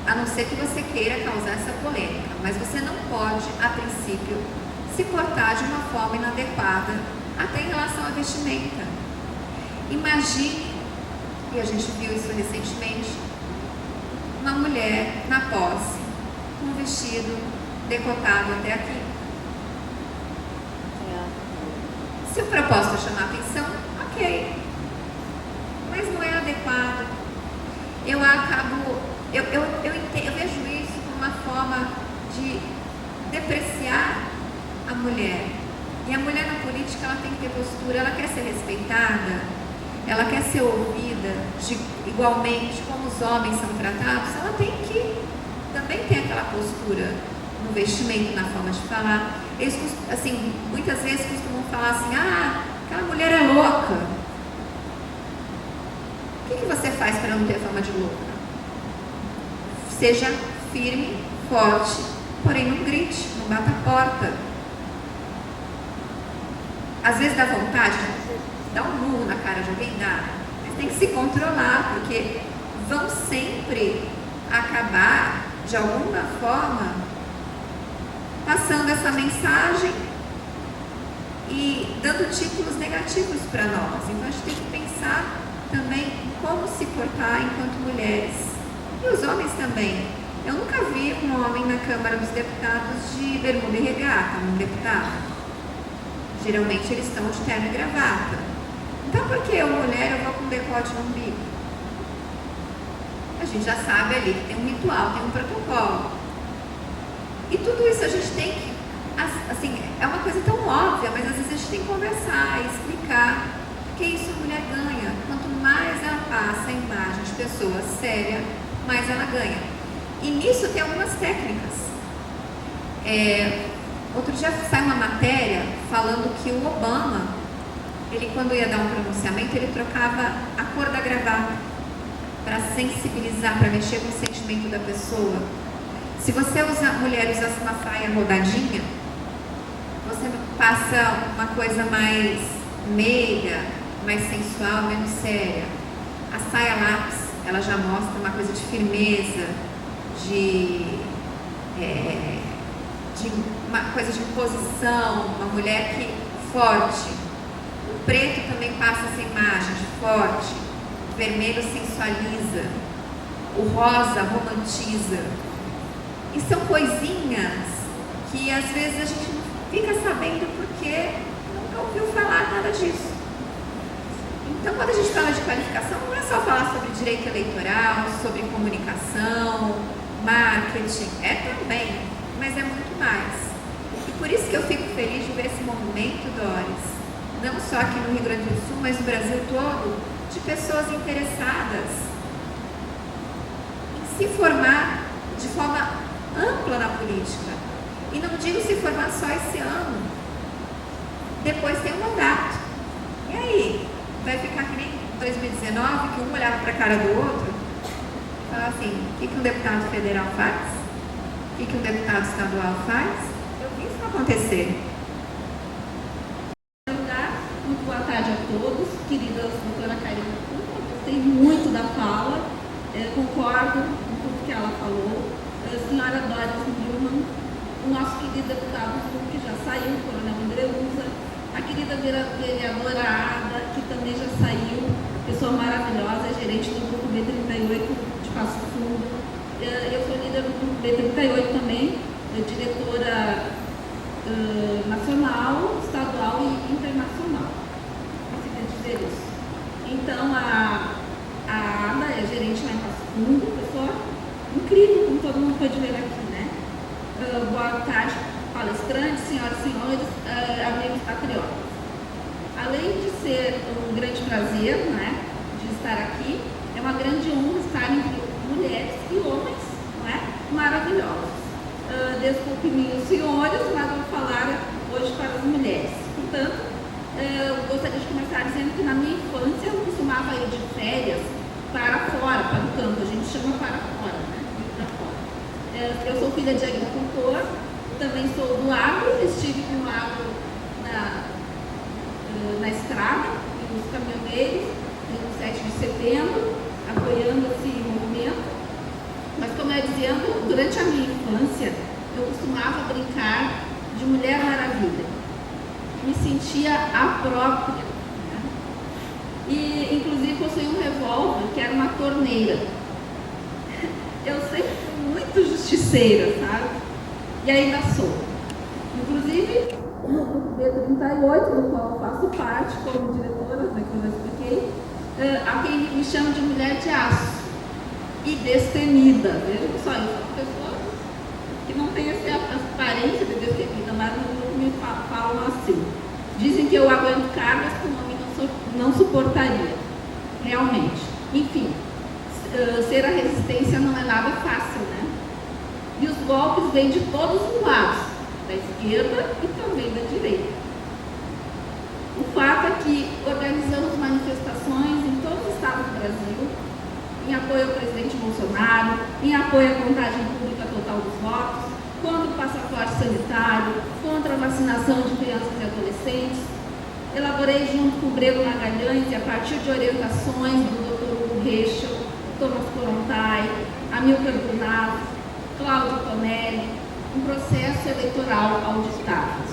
a não ser que você queira causar essa polêmica, mas você não pode, a princípio, se portar de uma forma inadequada, até em relação à vestimenta. Imagine, e a gente viu isso recentemente, uma mulher na posse, com um vestido decotado até aqui. Se o propósito é chamar atenção, ok, mas não é adequado. Eu vejo isso como uma forma de depreciar a mulher. E a mulher na política, ela tem que ter postura, ela quer ser respeitada, ela quer ser ouvida igualmente como os homens são tratados, ela tem que também ter aquela postura no vestimento, na forma de falar. Eles, assim, muitas vezes costumam falar assim, aquela mulher é louca. O que você faz para não ter fama de louca? Seja firme, forte, porém não grite, não bata a porta. Às vezes dá vontade de dar um murro na cara de alguém, dá, mas tem que se controlar, porque vão sempre acabar, de alguma forma, passando essa mensagem e dando títulos negativos para nós. Então a gente tem que pensar também em como se portar enquanto mulheres. E os homens também. Eu nunca vi um homem na Câmara dos Deputados de bermuda e regata, um deputado. Geralmente eles estão de terno e gravata. Então por que eu, mulher, eu vou com decote no umbigo? A gente já sabe ali que tem um ritual, tem um protocolo. E tudo isso a gente tem que, assim, é uma coisa tão óbvia, mas às vezes a gente tem que conversar e explicar que isso a mulher ganha. Quanto mais ela passa a imagem de pessoa séria, mais ela ganha. E nisso tem algumas técnicas. Outro dia saiu uma matéria falando que o Obama, ele quando ia dar um pronunciamento, ele trocava a cor da gravata para sensibilizar, para mexer com o sentimento da pessoa. Se você mulher usasse uma saia rodadinha, você passa uma coisa mais meiga, mais sensual, menos séria. A saia lápis, ela já mostra uma coisa de firmeza, de uma coisa de posição, uma mulher que forte. O preto também passa essa imagem de forte. O vermelho sensualiza. O rosa romantiza. E são coisinhas que às vezes a gente não fica sabendo porque nunca ouviu falar nada disso. Então, quando a gente fala de qualificação, não é só falar sobre direito eleitoral, sobre comunicação, marketing, é também, mas é muito mais. E por isso que eu fico feliz de ver esse movimento, Doris, não só aqui no Rio Grande do Sul, mas no Brasil todo, de pessoas interessadas em se formar de forma ampla na política. E não digo se formar só esse ano. Depois tem um mandato. E aí? Vai ficar que nem 2019, que um olhava para a cara do outro e falava assim, o que um deputado federal faz? O que um deputado estadual faz? Eu vi isso acontecer. Muito boa tarde a todos, querida doutora Karina. Gostei muito da fala, concordo com tudo que ela falou. A senhora Doris Nilman, o nosso querido deputado que já saiu, o coronel Andreuza, a querida vereadora Ada, que também já saiu, pessoa maravilhosa, gerente do grupo B38 de Passo Fundo. Eu sou líder do grupo B38 também, diretora nacional, estadual e internacional. Você quer dizer isso? Então, a Ada é gerente lá em Passo Fundo, pessoa incrível, como todo mundo pode ver aqui, né? Boa tarde, palestrantes, senhoras e senhores, amigos patriotas. Além de ser um grande prazer, né, de estar aqui, é uma grande honra estar entre mulheres e homens, né, maravilhosos. Desculpe-me os senhores, mas vou falar hoje para as mulheres. Portanto, eu gostaria de começar dizendo que na minha infância eu costumava ir de férias para fora, para o campo, a gente chama para fora, né? Para fora. Eu sou filha de agricultor, também sou do agro, estive com o agro na estrada, nos caminhoneiros, no 7 de setembro, apoiando esse movimento. Mas, como eu ia dizendo, durante a minha infância, eu costumava brincar de Mulher Maravilha. Me sentia a própria. Né? E, inclusive, possuí um revólver que era uma torneira. Eu sempre fui muito justiceira, sabe? E ainda sou. Inclusive, no grupo B38, do qual eu faço parte como diretora, né, que eu já expliquei, há quem me chama de mulher de aço e destemida. Veja só, eu sou uma pessoa que não tem essa aparência de destemida, mas no grupo me falam assim. Dizem que eu aguento cargas que o homem não suportaria. Realmente. Enfim, ser a resistência não é nada fácil, né? E os golpes vêm de todos os lados, da esquerda e também da direita. O fato é que organizamos manifestações em todos os estados do Brasil, em apoio ao presidente Bolsonaro, em apoio à contagem pública total dos votos, contra o passaporte sanitário, contra a vacinação de crianças e adolescentes. Elaborei junto com o Breno Magalhães e a partir de orientações do Dr. Hugo Reichel, Thomas Korontai, Amilcar Brunado, Cláudio Tonelli, um processo eleitoral auditável.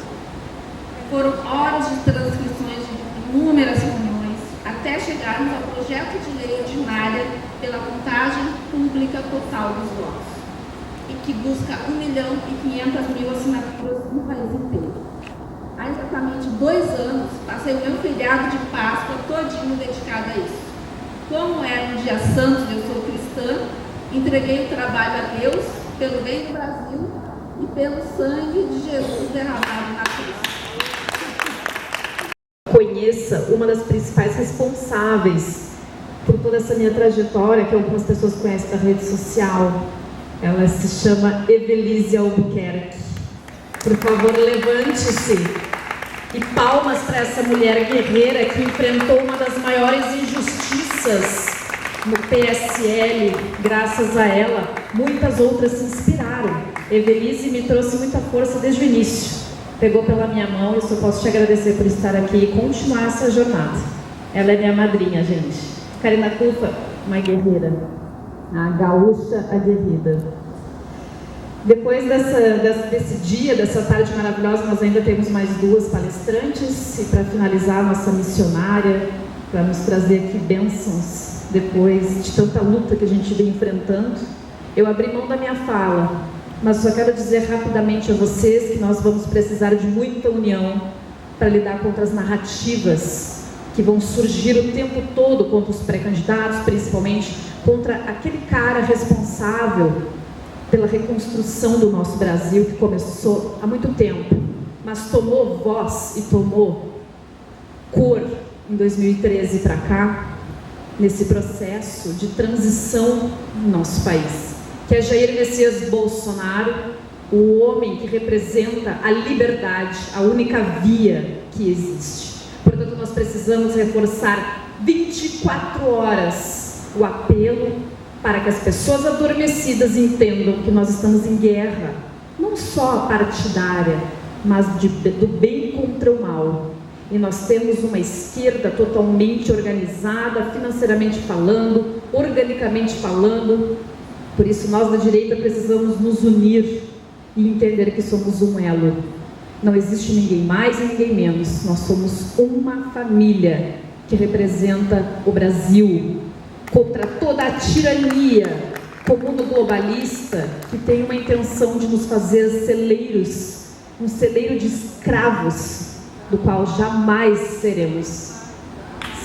Foram horas de transcrições de inúmeras reuniões até chegarmos ao projeto de lei ordinária pela contagem pública total dos votos e que busca 1.500.000 assinaturas no país inteiro. Há exatamente 2 anos, passei o meu feriado de Páscoa todinho dedicado a isso. Como era um dia santo e eu sou cristã, entreguei o trabalho a Deus pelo bem do Brasil e pelo sangue de Jesus derramado na cruz. Conheça uma das principais responsáveis por toda essa minha trajetória, que algumas pessoas conhecem da rede social. Ela se chama Evelise Albuquerque. Por favor, levante-se. E palmas para essa mulher guerreira que enfrentou uma das maiores injustiças no PSL. Graças a ela, muitas outras se inspiraram. Evelise me trouxe muita força desde o início. Pegou pela minha mão e eu só posso te agradecer por estar aqui e continuar essa jornada. Ela é minha madrinha, gente. Karina Cufa, uma guerreira. A gaúcha aguerrida. Depois desse dia, dessa tarde maravilhosa, nós ainda temos mais 2 palestrantes. E para finalizar, nossa missionária, para nos trazer aqui bênçãos depois de tanta luta que a gente vem enfrentando. Eu abri mão da minha fala, mas só quero dizer rapidamente a vocês que nós vamos precisar de muita união para lidar contra as narrativas que vão surgir o tempo todo contra os pré-candidatos, principalmente contra aquele cara responsável pela reconstrução do nosso Brasil, que começou há muito tempo, mas tomou voz e tomou cor em 2013 para cá, nesse processo de transição no nosso país, que é Jair Messias Bolsonaro, o homem que representa a liberdade, a única via que existe. Portanto, nós precisamos reforçar 24 horas o apelo para que as pessoas adormecidas entendam que nós estamos em guerra, não só partidária, mas do bem contra o mal. E nós temos uma esquerda totalmente organizada, financeiramente falando, organicamente falando. Por isso, nós da direita precisamos nos unir e entender que somos um elo. Não existe ninguém mais e ninguém menos. Nós somos uma família que representa o Brasil contra toda a tirania comum globalista que tem uma intenção de nos fazer celeiros, um celeiro de escravos, do qual jamais seremos,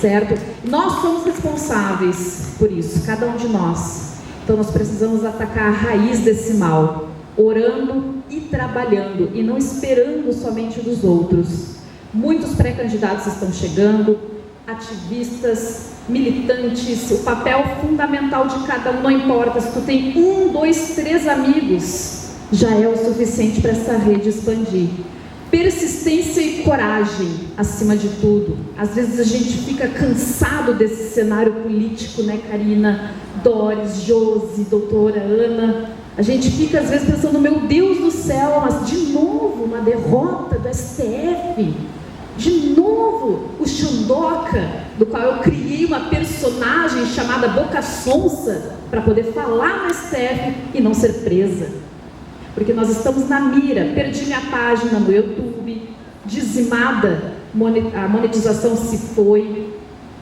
certo? Nós somos responsáveis por isso, cada um de nós. Então nós precisamos atacar a raiz desse mal, orando e trabalhando, e não esperando somente dos outros. Muitos pré-candidatos estão chegando, ativistas, militantes, o papel fundamental de cada um, não importa se tu tem 1, 2, 3 amigos, já é o suficiente para essa rede expandir. Persistência e coragem, acima de tudo. Às vezes a gente fica cansado desse cenário político, né, Karina, Doris, Josi, doutora Ana. A gente fica às vezes pensando, meu Deus do céu, mas de novo uma derrota do STF. De novo o Xandoca, do qual eu criei uma personagem chamada Boca Sonsa para poder falar no STF e não ser presa. Porque nós estamos na mira. Perdi minha página no YouTube, dizimada, a monetização se foi,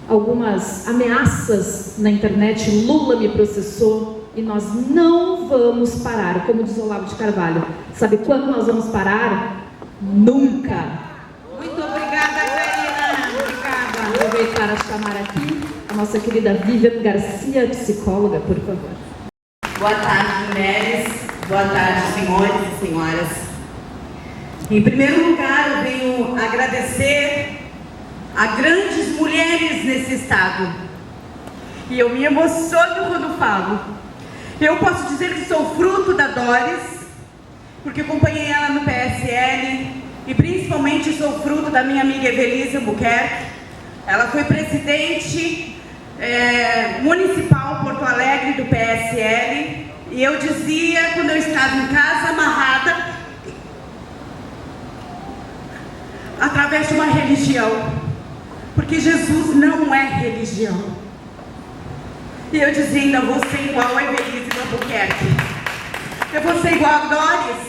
algumas ameaças na internet, Lula me processou, e nós não vamos parar, como diz Olavo de Carvalho. Sabe quando nós vamos parar? Nunca! Muito obrigada, Karina. Obrigada. Vou aproveitar para chamar aqui a nossa querida Vivian Garcia, psicóloga, por favor. Boa tarde, mulheres. Boa tarde, senhores e senhoras. Em primeiro lugar, eu venho agradecer a grandes mulheres nesse estado. E eu me emociono quando falo. Eu posso dizer que sou fruto da Doris, porque acompanhei ela no PSL, e principalmente sou fruto da minha amiga Evelise Albuquerque. Ela foi presidente municipal Porto Alegre do PSL. E eu dizia, quando eu estava em casa, amarrada, através de uma religião, porque Jesus não é religião. E eu dizia, ainda vou ser igual a Evelise Albuquerque, eu vou ser igual a Doris,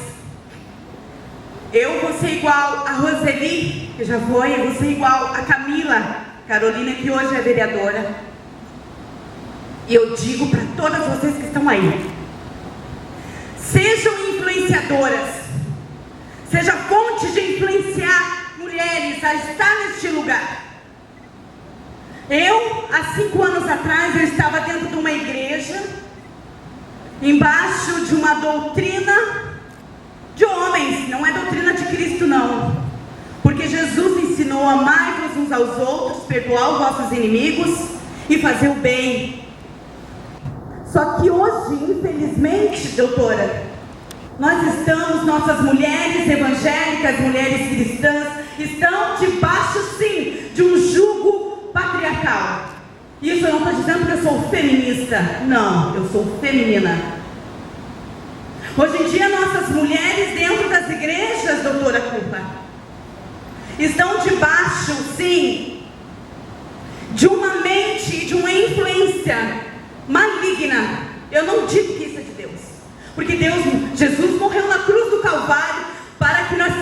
eu vou ser igual a Roseli, que já foi, eu vou ser igual a Camila Carolina, que hoje é vereadora. E eu digo para todas vocês que estão aí, sejam influenciadoras, seja fonte de influenciar mulheres a estar neste lugar. Eu, há 5 anos atrás, eu estava dentro de uma igreja, embaixo de uma doutrina de homens, não é doutrina de Cristo não, porque Jesus ensinou a amar-vos uns aos outros, perdoar os vossos inimigos e fazer o bem. Só que hoje, infelizmente, doutora, nossas mulheres evangélicas, mulheres cristãs, estão debaixo, sim, de um jugo patriarcal. Isso eu não estou dizendo que eu sou feminista, não, eu sou feminina. Hoje em dia, nossas mulheres dentro das igrejas, doutora Cupa, estão debaixo, sim, de uma mente, de uma influência maligna. Eu não digo que isso é de Deus, porque Jesus morreu na cruz do Calvário para que nós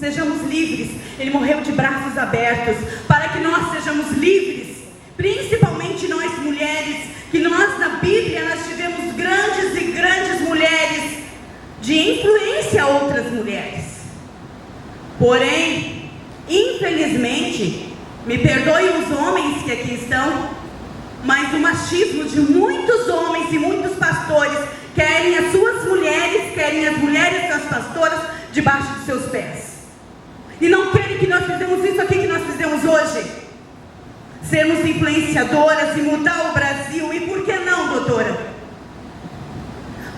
sejamos livres. Ele morreu de braços abertos para que nós sejamos livres, principalmente nós mulheres, que nós na Bíblia nós tivemos grandes e grandes mulheres de influência a outras mulheres. Porém, infelizmente, me perdoem os homens que aqui estão, mas o machismo de muitos homens e muitos pastores querem as suas mulheres, querem as mulheres das pastoras debaixo dos seus pés. E não querem que nós fizemos isso aqui que nós fizemos hoje. Sermos influenciadoras e mudar o Brasil. E por que não, doutora?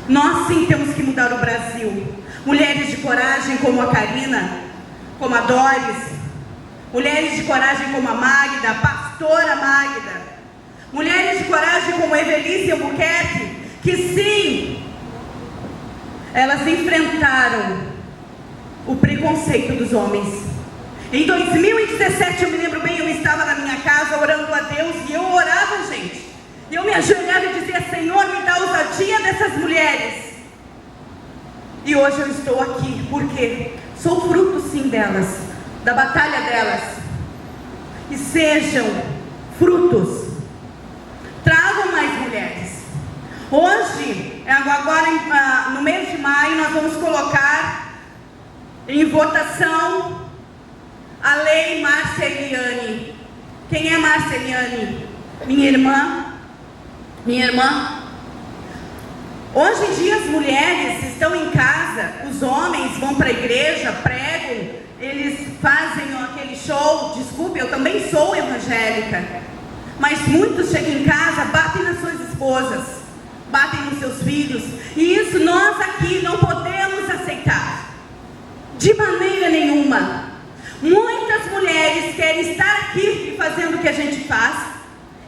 Nós sim temos que mudar o Brasil. Mulheres de coragem como a Karina, como a Doris, mulheres de coragem como a Magda, a pastora Magda, mulheres de coragem como a Evelise Albuquerque, que sim, elas enfrentaram o preconceito dos homens. Em 2017, eu me lembro bem, eu estava na minha casa orando a Deus, e eu orava, gente, e eu me ajoelhava e dizia: Senhor, me dá a ousadia dessas mulheres. E hoje eu estou aqui, porque sou fruto sim delas, da batalha delas. E sejam frutos, tragam mais mulheres. Hoje, agora no mês de maio, nós vamos colocar em votação a lei Márcia Eliane. Quem é Márcia Eliane? Minha irmã. Hoje em dia as mulheres estão em casa, os homens vão para a igreja, pregam, eles fazem aquele show. Desculpe, eu também sou evangélica, mas muitos chegam em casa, batem nas suas esposas, batem nos seus filhos, e isso nós aqui não podemos aceitar, de maneira nenhuma. Muitas mulheres querem estar aqui fazendo o que a gente faz,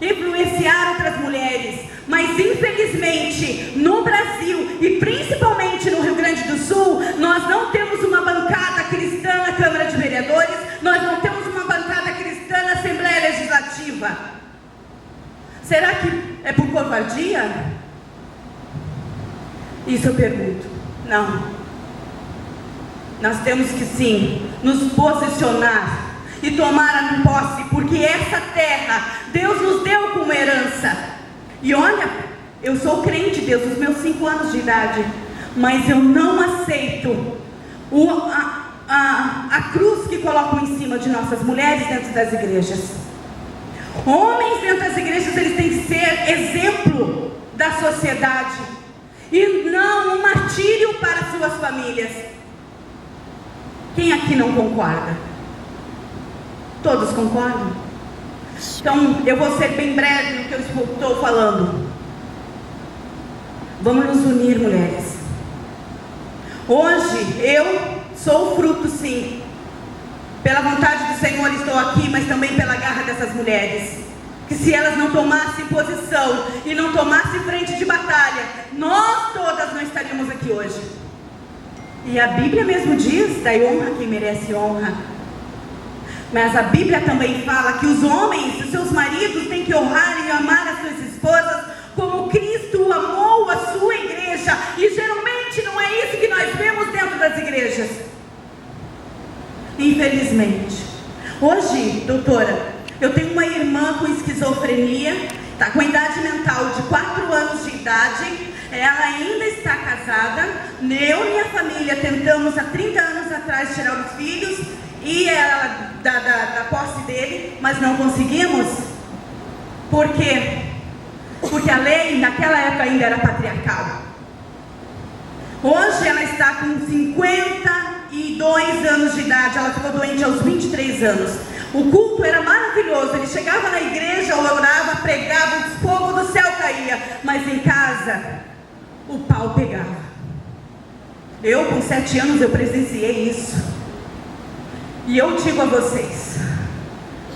influenciar outras mulheres, mas infelizmente no Brasil e principalmente no Rio Grande do Sul, nós não temos uma bancada cristã na Câmara de Vereadores, nós não temos uma bancada cristã na Assembleia Legislativa. Será que é por covardia? Isso eu pergunto. Não. Nós temos que sim nos posicionar e tomar a posse, porque essa terra Deus nos deu como herança. E olha, eu sou crente de Deus, os meus 5 anos de idade, mas eu não aceito a cruz que colocam em cima de nossas mulheres dentro das igrejas. Homens dentro das igrejas, eles têm que ser exemplo da sociedade e não um martírio para suas famílias. Quem aqui não concorda? Todos concordam? Então, eu vou ser bem breve no que eu estou falando. Vamos nos unir, mulheres. Hoje, eu sou fruto, sim. Pela vontade do Senhor estou aqui, mas também pela garra dessas mulheres. Que se elas não tomassem posição e não tomassem frente de batalha, nós todas não estaríamos aqui hoje. E a Bíblia mesmo diz: dai honra a quem merece honra. Mas a Bíblia também fala que os homens, os seus maridos, têm que honrar e amar as suas esposas como Cristo amou a sua igreja. E geralmente não é isso que nós vemos dentro das igrejas. Infelizmente. Hoje, doutora, eu tenho uma irmã com esquizofrenia, está com idade mental de 4 anos de idade. Ela ainda está casada. Eu e minha família tentamos há 30 anos atrás tirar os filhos e ela da posse dele, mas não conseguimos. Por quê? Porque a lei naquela época ainda era patriarcal. Hoje ela está com 52 anos de idade. Ela ficou doente aos 23 anos. O culto era maravilhoso. Ele chegava na igreja, orava, pregava, o fogo do céu caía, mas em casa o pau pegava. Eu com 7 anos eu presenciei isso. E eu digo a vocês,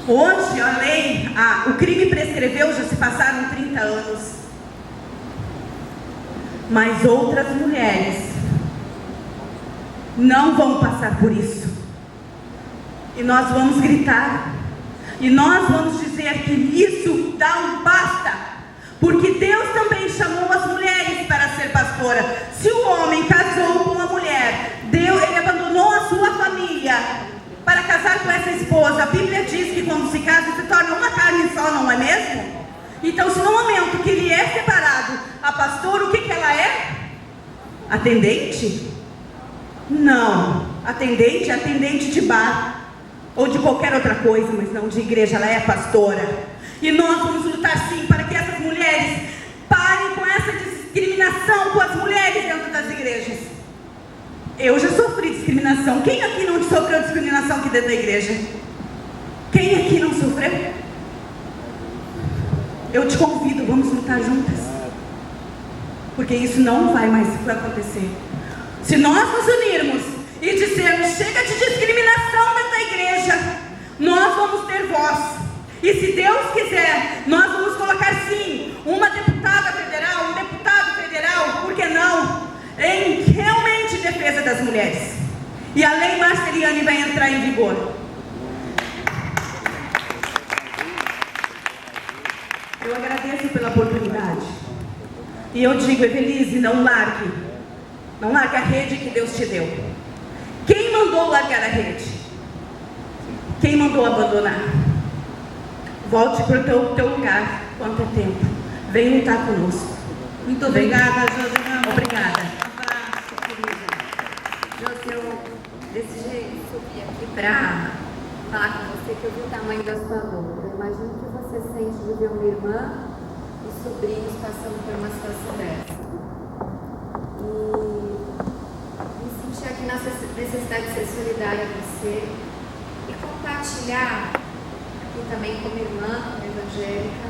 hoje a lei, o crime prescreveu, já se passaram 30 anos. Mas outras mulheres não vão passar por isso. E nós vamos gritar. E nós vamos dizer que isso dá um basta. Porque Deus também chamou as mulheres para ser pastora. Se o homem casou com uma mulher, ele abandonou a sua família para casar com essa esposa. A Bíblia diz que quando se casa se torna uma carne só, não é mesmo? Então, se no momento que ele é separado, a pastora, o que ela é? Atendente? Não. Atendente é atendente de bar ou de qualquer outra coisa, mas não de igreja. Ela é pastora. E nós vamos lutar sim para que essas mulheres parem com essa discriminação com as mulheres dentro das igrejas. Eu já sofri discriminação. Quem aqui não sofreu discriminação aqui dentro da igreja? Quem aqui não sofreu? Eu te convido, vamos lutar juntas. Porque isso não vai mais acontecer. Se nós nos unirmos e dissermos, chega de discriminação dentro da igreja, nós vamos ter voz. E se Deus quiser, nós vamos colocar sim, uma deputada federal, um deputado federal, por que não? Em realmente defesa das mulheres. E a lei Marceliane vai entrar em vigor. Eu agradeço pela oportunidade. E eu digo, Evelise, não largue. Não largue a rede que Deus te deu. Quem mandou largar a rede? Quem mandou abandonar? Volte para o teu lugar, quanto é tempo. Vem lutar conosco. Muito obrigada, Josiane. Obrigada. Um abraço, querida. Josi, eu desse jeito subi aqui para falar com você que eu vi o tamanho da sua dor. Eu imagino que você sente de ver uma irmã e sobrinhos passando por uma situação dessa. E me sentir aqui na necessidade de ser solidária a você e compartilhar aqui também como irmã evangélica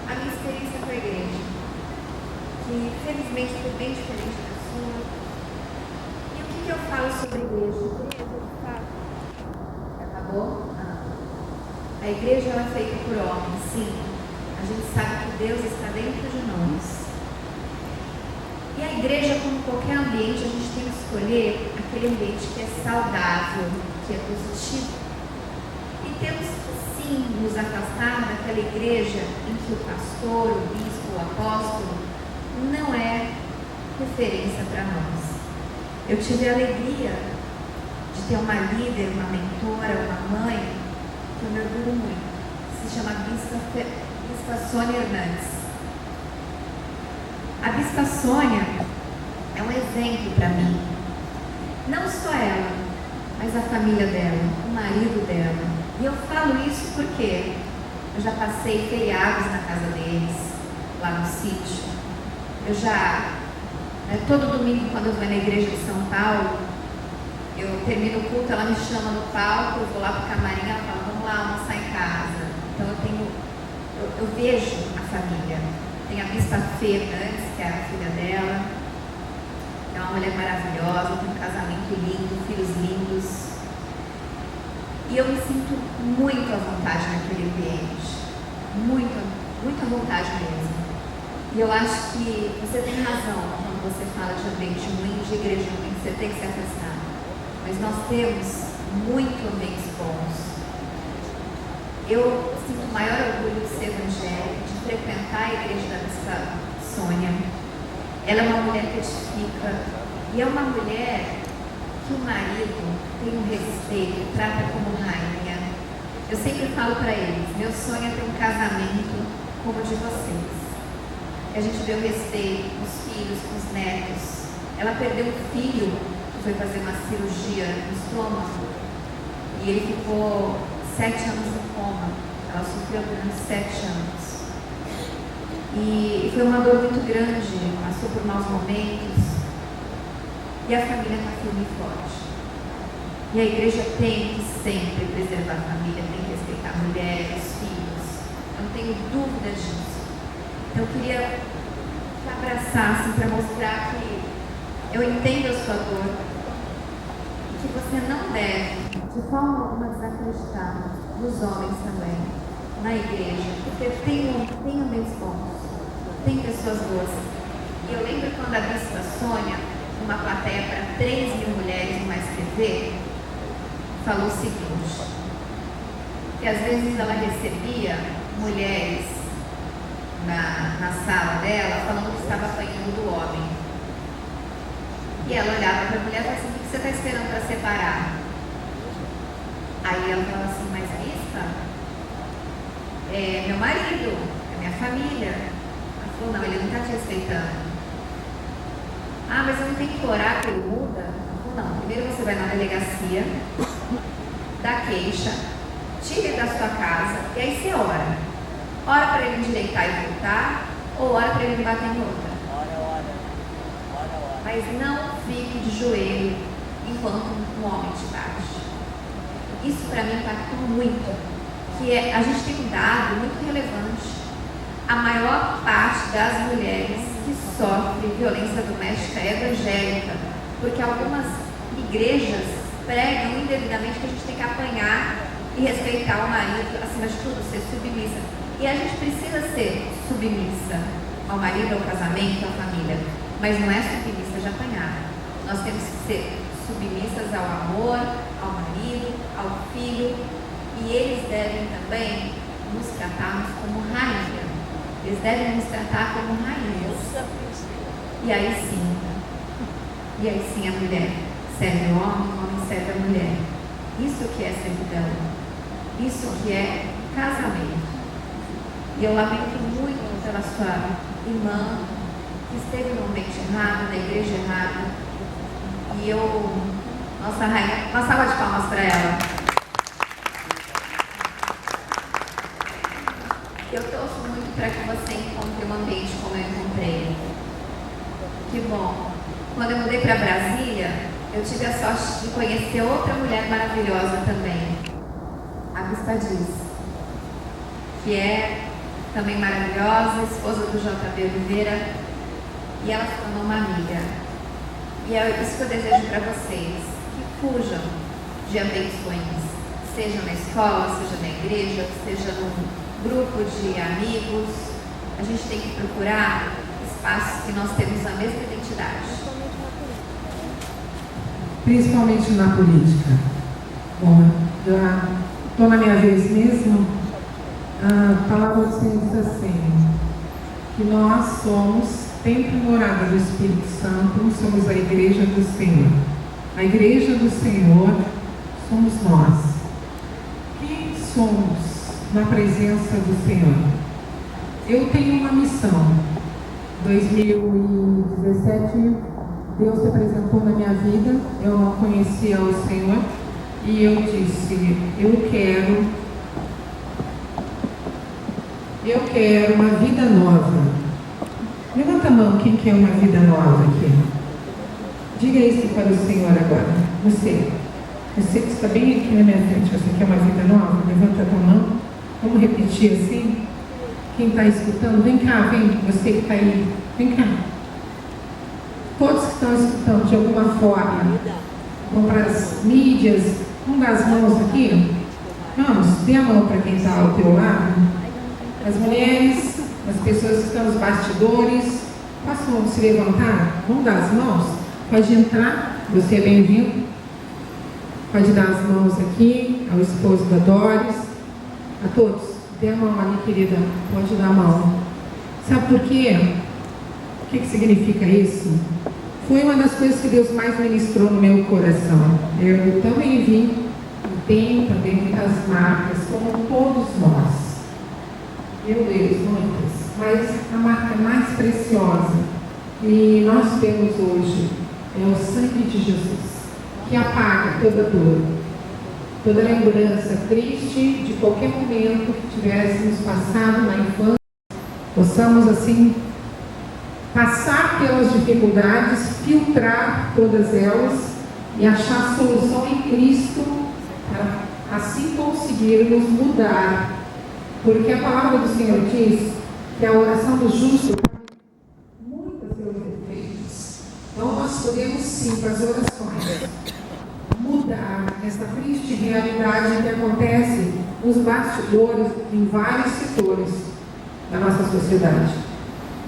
a minha experiência com a igreja, que felizmente foi bem diferente da sua. E o que eu falo sobre a igreja? Acabou? A igreja ela é feita por homens, sim. A gente sabe que Deus está dentro de nós. E a igreja, como qualquer ambiente, a gente tem que escolher aquele ambiente que é saudável, que é positivo. E temos que, sim, nos afastar daquela igreja em que o pastor, o bispo, o apóstolo não é referência para nós. Eu tive a alegria de ter uma líder, uma mentora, uma mãe, que eu me orgulho muito. Se chama Bispa Sônia Hernandes. A Bispa Sônia é um exemplo para mim. Não só ela, mas a família dela, o marido dela. E eu falo isso porque eu já passei feriados na casa deles, lá no sítio. Eu já, todo domingo quando eu vou na igreja de São Paulo, eu termino o culto, ela me chama no palco, eu vou lá pro camarim, ela fala, vamos lá almoçar em casa. Então eu vejo a família. Tem a Bispa Fê Hernandes, que é a filha dela, é uma mulher maravilhosa, tem um casamento lindo, filhos lindos. E eu me sinto muito à vontade naquele ambiente, muito à vontade mesmo. E eu acho que você tem razão quando você fala de ambiente ruim, de igreja ruim, você tem que se afastar. Mas nós temos muito ambientes bons. Eu sinto o maior orgulho de ser evangélica, de frequentar a igreja da Bispa Sônia. Ela é uma mulher que edifica e é uma mulher que o marido tem um respeito, trata como rainha. Eu sempre falo para eles, meu sonho é ter um casamento como o de vocês. A gente deu respeito com os filhos, com os netos. Ela perdeu um filho que foi fazer uma cirurgia no estômago e ele ficou 7 anos no coma. Ela sofreu durante 7 anos. E foi uma dor muito grande, passou por maus momentos. E a família está firme e forte. E a igreja tem que sempre preservar a família, tem que respeitar a mulher, os filhos. Eu não tenho dúvida disso. Então eu queria te abraçar assim, para mostrar que eu entendo a sua dor e que você não deve, de forma alguma, desacreditar nos homens também, na igreja, porque tem ambientes bons, tem pessoas boas. E eu lembro quando a Bispa Sônia, numa plateia para 3.000 mulheres no STV, falou o seguinte, que às vezes ela recebia mulheres na sala dela falando que estava apanhando do homem. E ela olhava para a mulher e falava assim, o que você está esperando para separar? Aí ela falava assim, mas Bispa, é meu marido, é minha família. Ela falou, não, ele não está te respeitando. Ah, mas eu não tenho que orar que ele muda? Ela falou, não, primeiro você vai na delegacia, dá queixa, tira ele da sua casa e aí você ora. Ora para ele endireitar e voltar, ou ora para ele bater em outra. mas não fique de joelho enquanto um homem te bate. Isso para mim impactou muito, que a gente tem um dado muito relevante. A maior parte das mulheres que sofrem violência doméstica é evangélica, porque algumas igrejas pregam indevidamente que a gente tem que apanhar e respeitar o marido, acima de tudo, ser submissa. E a gente precisa ser submissa ao marido, ao casamento, à família, mas não é submissa de apanhar. Nós temos que ser submissas ao amor, ao marido, ao filho, e eles devem também nos tratarmos como rainha. Eles devem nos tratar como rainhas. E aí sim a mulher serve o homem serve a mulher. Isso que é servidão. Isso que é casamento. E eu lamento muito pela sua irmã que esteve no momento errado, na igreja errada. E nossa rainha, uma salva de palmas para ela. Eu torço muito para que você encontre um ambiente como eu encontrei. Que bom. Quando eu mudei para Brasília, eu tive a sorte de conhecer outra mulher maravilhosa também, a Bispa Diz, que é também maravilhosa, esposa do JB Oliveira, e ela se tornou uma amiga. E é isso que eu desejo para vocês, que fujam de ambientes ruins, seja na escola, seja na igreja, seja num grupo de amigos. A gente tem que procurar espaços que nós temos a mesma identidade. Principalmente na política. Bom, já estou na minha vez mesmo. A palavra do Senhor diz assim, que nós somos templo e morada do Espírito Santo, somos a igreja do Senhor. A igreja do Senhor somos nós. Quem somos na presença do Senhor? Eu tenho uma missão. 2017, Deus se apresentou na minha vida, eu não conhecia o Senhor, e eu disse, eu quero uma vida nova. Levanta a mão, quem quer uma vida nova aqui? Diga isso para o Senhor agora. Você que está bem aqui na minha frente, você quer uma vida nova? Levanta a tua mão. Vamos repetir assim? Quem está escutando, vem cá, vem, você que está aí, vem cá. Todos que estão escutando de alguma forma, vão para as mídias, vamos dar as mãos aqui? Vamos, dê a mão para quem está ao teu lado. As mulheres, as pessoas que estão nos bastidores, possam se levantar, vamos dar as mãos? Pode entrar, você é bem-vindo. Pode dar as mãos aqui ao esposo da Doris, a todos. Dê a mão ali, querida, pode dar a mão. Sabe por quê? O que significa isso? Foi uma das coisas que Deus mais ministrou no meu coração. Eu também vi, e tenho também muitas marcas, como todos nós. Meu Deus, muitas. Mas a marca mais preciosa que nós temos hoje é o sangue de Jesus, que apaga toda dor, toda lembrança triste de qualquer momento que tivéssemos passado na infância, possamos assim passar pelas dificuldades, filtrar todas elas e achar solução em Cristo para assim conseguirmos mudar, porque a palavra do Senhor diz que a oração do justo muitas seus efeitos. Então nós podemos sim, com as orações, mudar essa triste realidade que acontece nos bastidores em vários setores da nossa sociedade.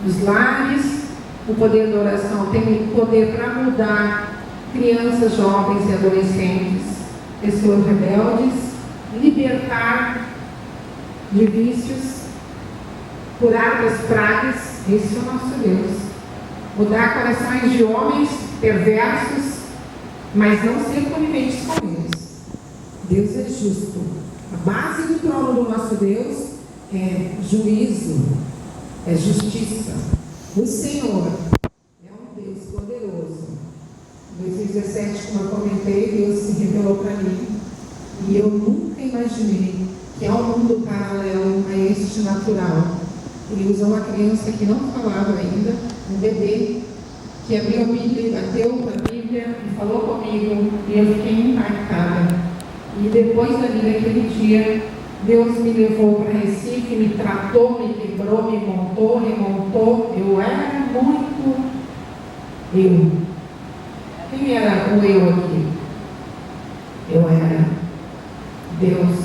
Nos lares, o poder da oração tem poder para mudar crianças, jovens e adolescentes, pessoas rebeldes, libertar de vícios, curar das pragas. Esse é o nosso Deus. Mudar corações de homens perversos, mas não ser coniventes com eles. Deus é justo. A base do trono do nosso Deus é juízo, é justiça. O Senhor é um Deus poderoso. Em 2017, como eu comentei, Deus se revelou para mim. E eu nunca imaginei que há um mundo paralelo a este natural. Ele usou uma criança que não falava ainda, um bebê, que abriu a Bíblia e bateu com a Bíblia e falou comigo, e eu fiquei impactada. E depois dali, daquele dia, Deus me levou para Recife, me tratou, me quebrou, me montou, remontou. Eu era muito eu. Quem era o eu aqui? Eu era Deus.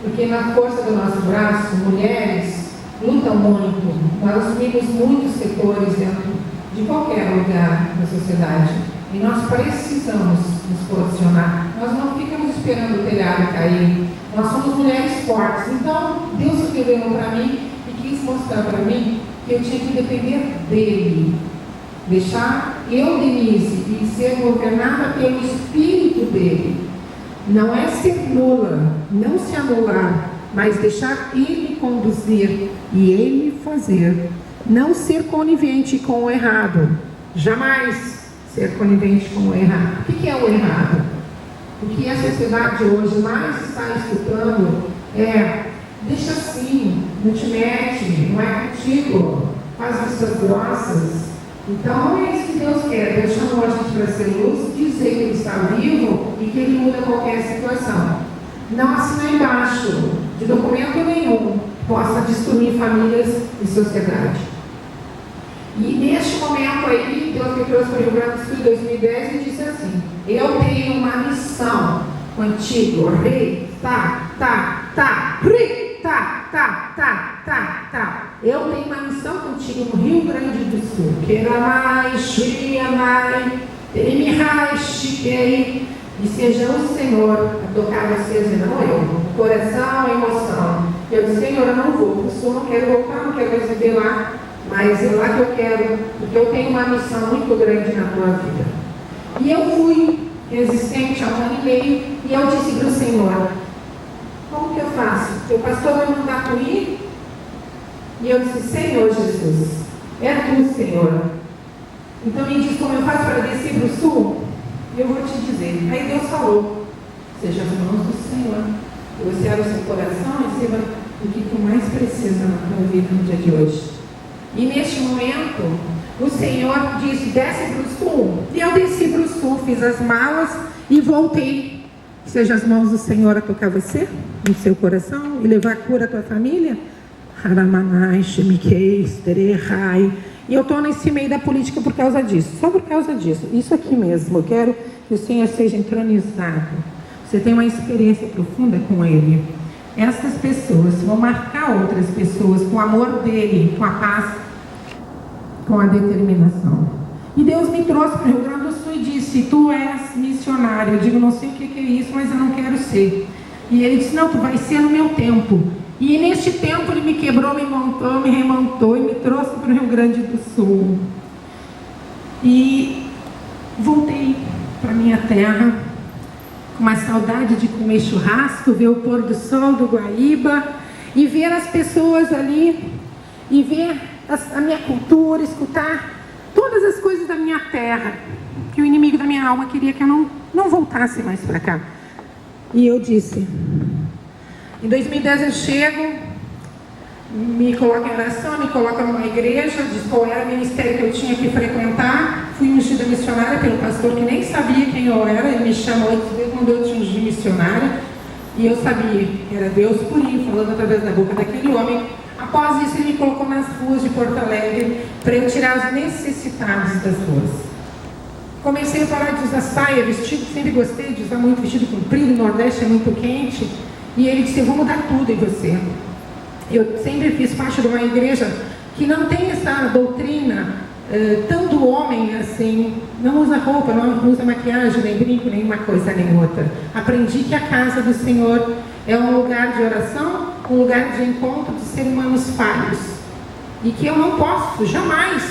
Porque na força do nosso braço, mulheres lutam muito. Nós assumimos muitos setores dentro de qualquer lugar da sociedade. E nós precisamos nos posicionar. Nós não ficamos esperando o telhado cair. Nós somos mulheres fortes. Então, Deus revelou para mim e quis mostrar para mim que eu tinha que depender dele. Deixar eu, Denise, e ser governada pelo Espírito dele. Não é ser nula, não se anular, mas deixar ele conduzir e ele fazer. Não ser conivente com o errado. Jamais ser conivente com o errado. O que é o errado? O que a sociedade hoje mais está estudando é: deixa assim, não te mete, não é contigo, faz vistas grossas. Então não é isso que Deus quer. Deus chamou a gente para ser luz, dizer que Ele está vivo e que Ele muda qualquer situação. Não assinar embaixo de documento nenhum que possa destruir famílias e sociedade. E neste momento aí, Deus me trouxe para o Rio Grande do Sul em 2010 e disse assim: eu tenho uma missão contigo, rei, eu tenho uma missão contigo no Rio Grande do Sul. Que era mais, Shriamai, Terimihai, Shikei, e seja o Senhor a tocar vocês e não eu. Coração, emoção. Eu disse: Senhor, eu não vou para o Sul, não quero voltar, não quero mais viver lá, mas é lá que eu quero, porque eu tenho uma missão muito grande na tua vida. E eu fui resistente há 1 ano e meio, e eu disse para o Senhor: como que eu faço? O pastor vai mandar tu ir? E eu disse: Senhor Jesus, é tu, Senhor. Então me diz como eu faço para descer para o sul? E eu vou te dizer. Aí Deus falou: seja as mãos do Senhor. Você abre o seu coração e receba o que tu mais precisa na tua vida no dia de hoje. E neste momento, o Senhor disse: desce para o sul. E eu desci para o sul, fiz as malas e voltei. Seja as mãos do Senhor a tocar você, no seu coração, e levar cura à tua família. E eu estou nesse meio da política por causa disso, só por causa disso. Isso aqui mesmo, eu quero que o Senhor seja entronizado. Você tem uma experiência profunda com Ele. Essas pessoas vão marcar outras pessoas com o amor dEle, com a paz, com a determinação. E Deus me trouxe para o Rio Grande do Sul e disse: tu és missionário. Eu digo: não sei o que é isso, mas eu não quero ser. E Ele disse: não, tu vai ser no meu tempo. E neste tempo Ele me quebrou, me montou, me remontou e me trouxe para o Rio Grande do Sul. E voltei para minha terra com uma saudade de comer churrasco, ver o pôr do sol do Guaíba e ver as pessoas ali e ver a minha cultura, escutar todas as coisas da minha terra, que o inimigo da minha alma queria que eu não voltasse mais para cá. E eu disse: em 2010 eu chego, me coloco em oração, me coloco numa igreja, diz qual era o ministério que eu tinha que frequentar. Fui ungida missionária pelo pastor que nem sabia quem eu era. Ele me chamou e disse: quando eu te ungi missionária, e eu sabia que era Deus purinho falando através da boca daquele homem. Após isso, Ele me colocou nas ruas de Porto Alegre para eu tirar os necessitados das ruas. Comecei a parar de usar saia, vestido, sempre gostei de usar muito vestido comprido, no Nordeste é muito quente. E Ele disse: eu vou mudar tudo em você. Eu sempre fiz parte de uma igreja que não tem essa doutrina tão do homem assim, não usa roupa, não usa maquiagem, nem brinco, nem uma coisa nem outra. Aprendi que a casa do Senhor é um lugar de oração, um lugar de encontro de seres humanos falhos. E que eu não posso jamais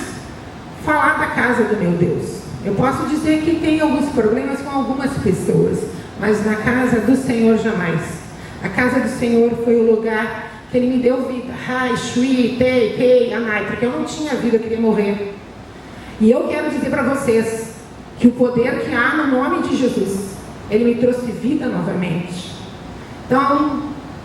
falar da casa do meu Deus. Eu posso dizer que tem alguns problemas com algumas pessoas, mas na casa do Senhor jamais. A casa do Senhor foi o lugar que Ele me deu vida. Hai, Shui, Tei, Kei, Anai, porque eu não tinha vida, eu queria morrer. E eu quero dizer para vocês que o poder que há no nome de Jesus, Ele me trouxe vida novamente. Então,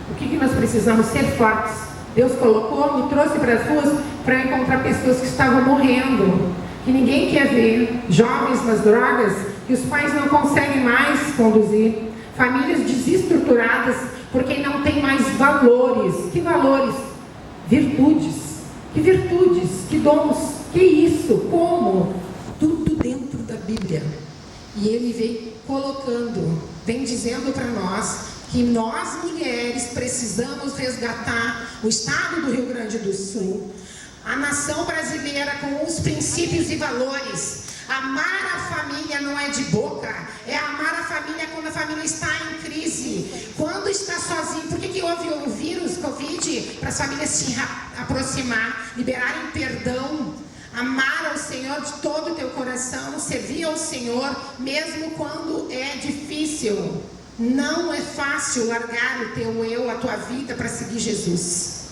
o que nós precisamos? Ser fortes. Deus colocou, me trouxe para as ruas para encontrar pessoas que estavam morrendo. que ninguém quer ver, jovens nas drogas, que os pais não conseguem mais conduzir, famílias desestruturadas porque não tem mais valores. Que valores? Virtudes. Que virtudes? Que dons? Que isso? Como? Tudo dentro da Bíblia. E ele vem colocando, vem dizendo para nós que nós mulheres precisamos resgatar o estado do Rio Grande do Sul, a nação brasileira com os princípios e valores. Amar a família não é de boca, é amar a família quando a família está em crise, quando está sozinho. Por que houve o vírus, Covid? Para as famílias se aproximar, liberarem perdão, amar ao Senhor de todo o teu coração, servir ao Senhor, mesmo quando é difícil. Não é fácil largar o teu eu, a tua vida para seguir Jesus.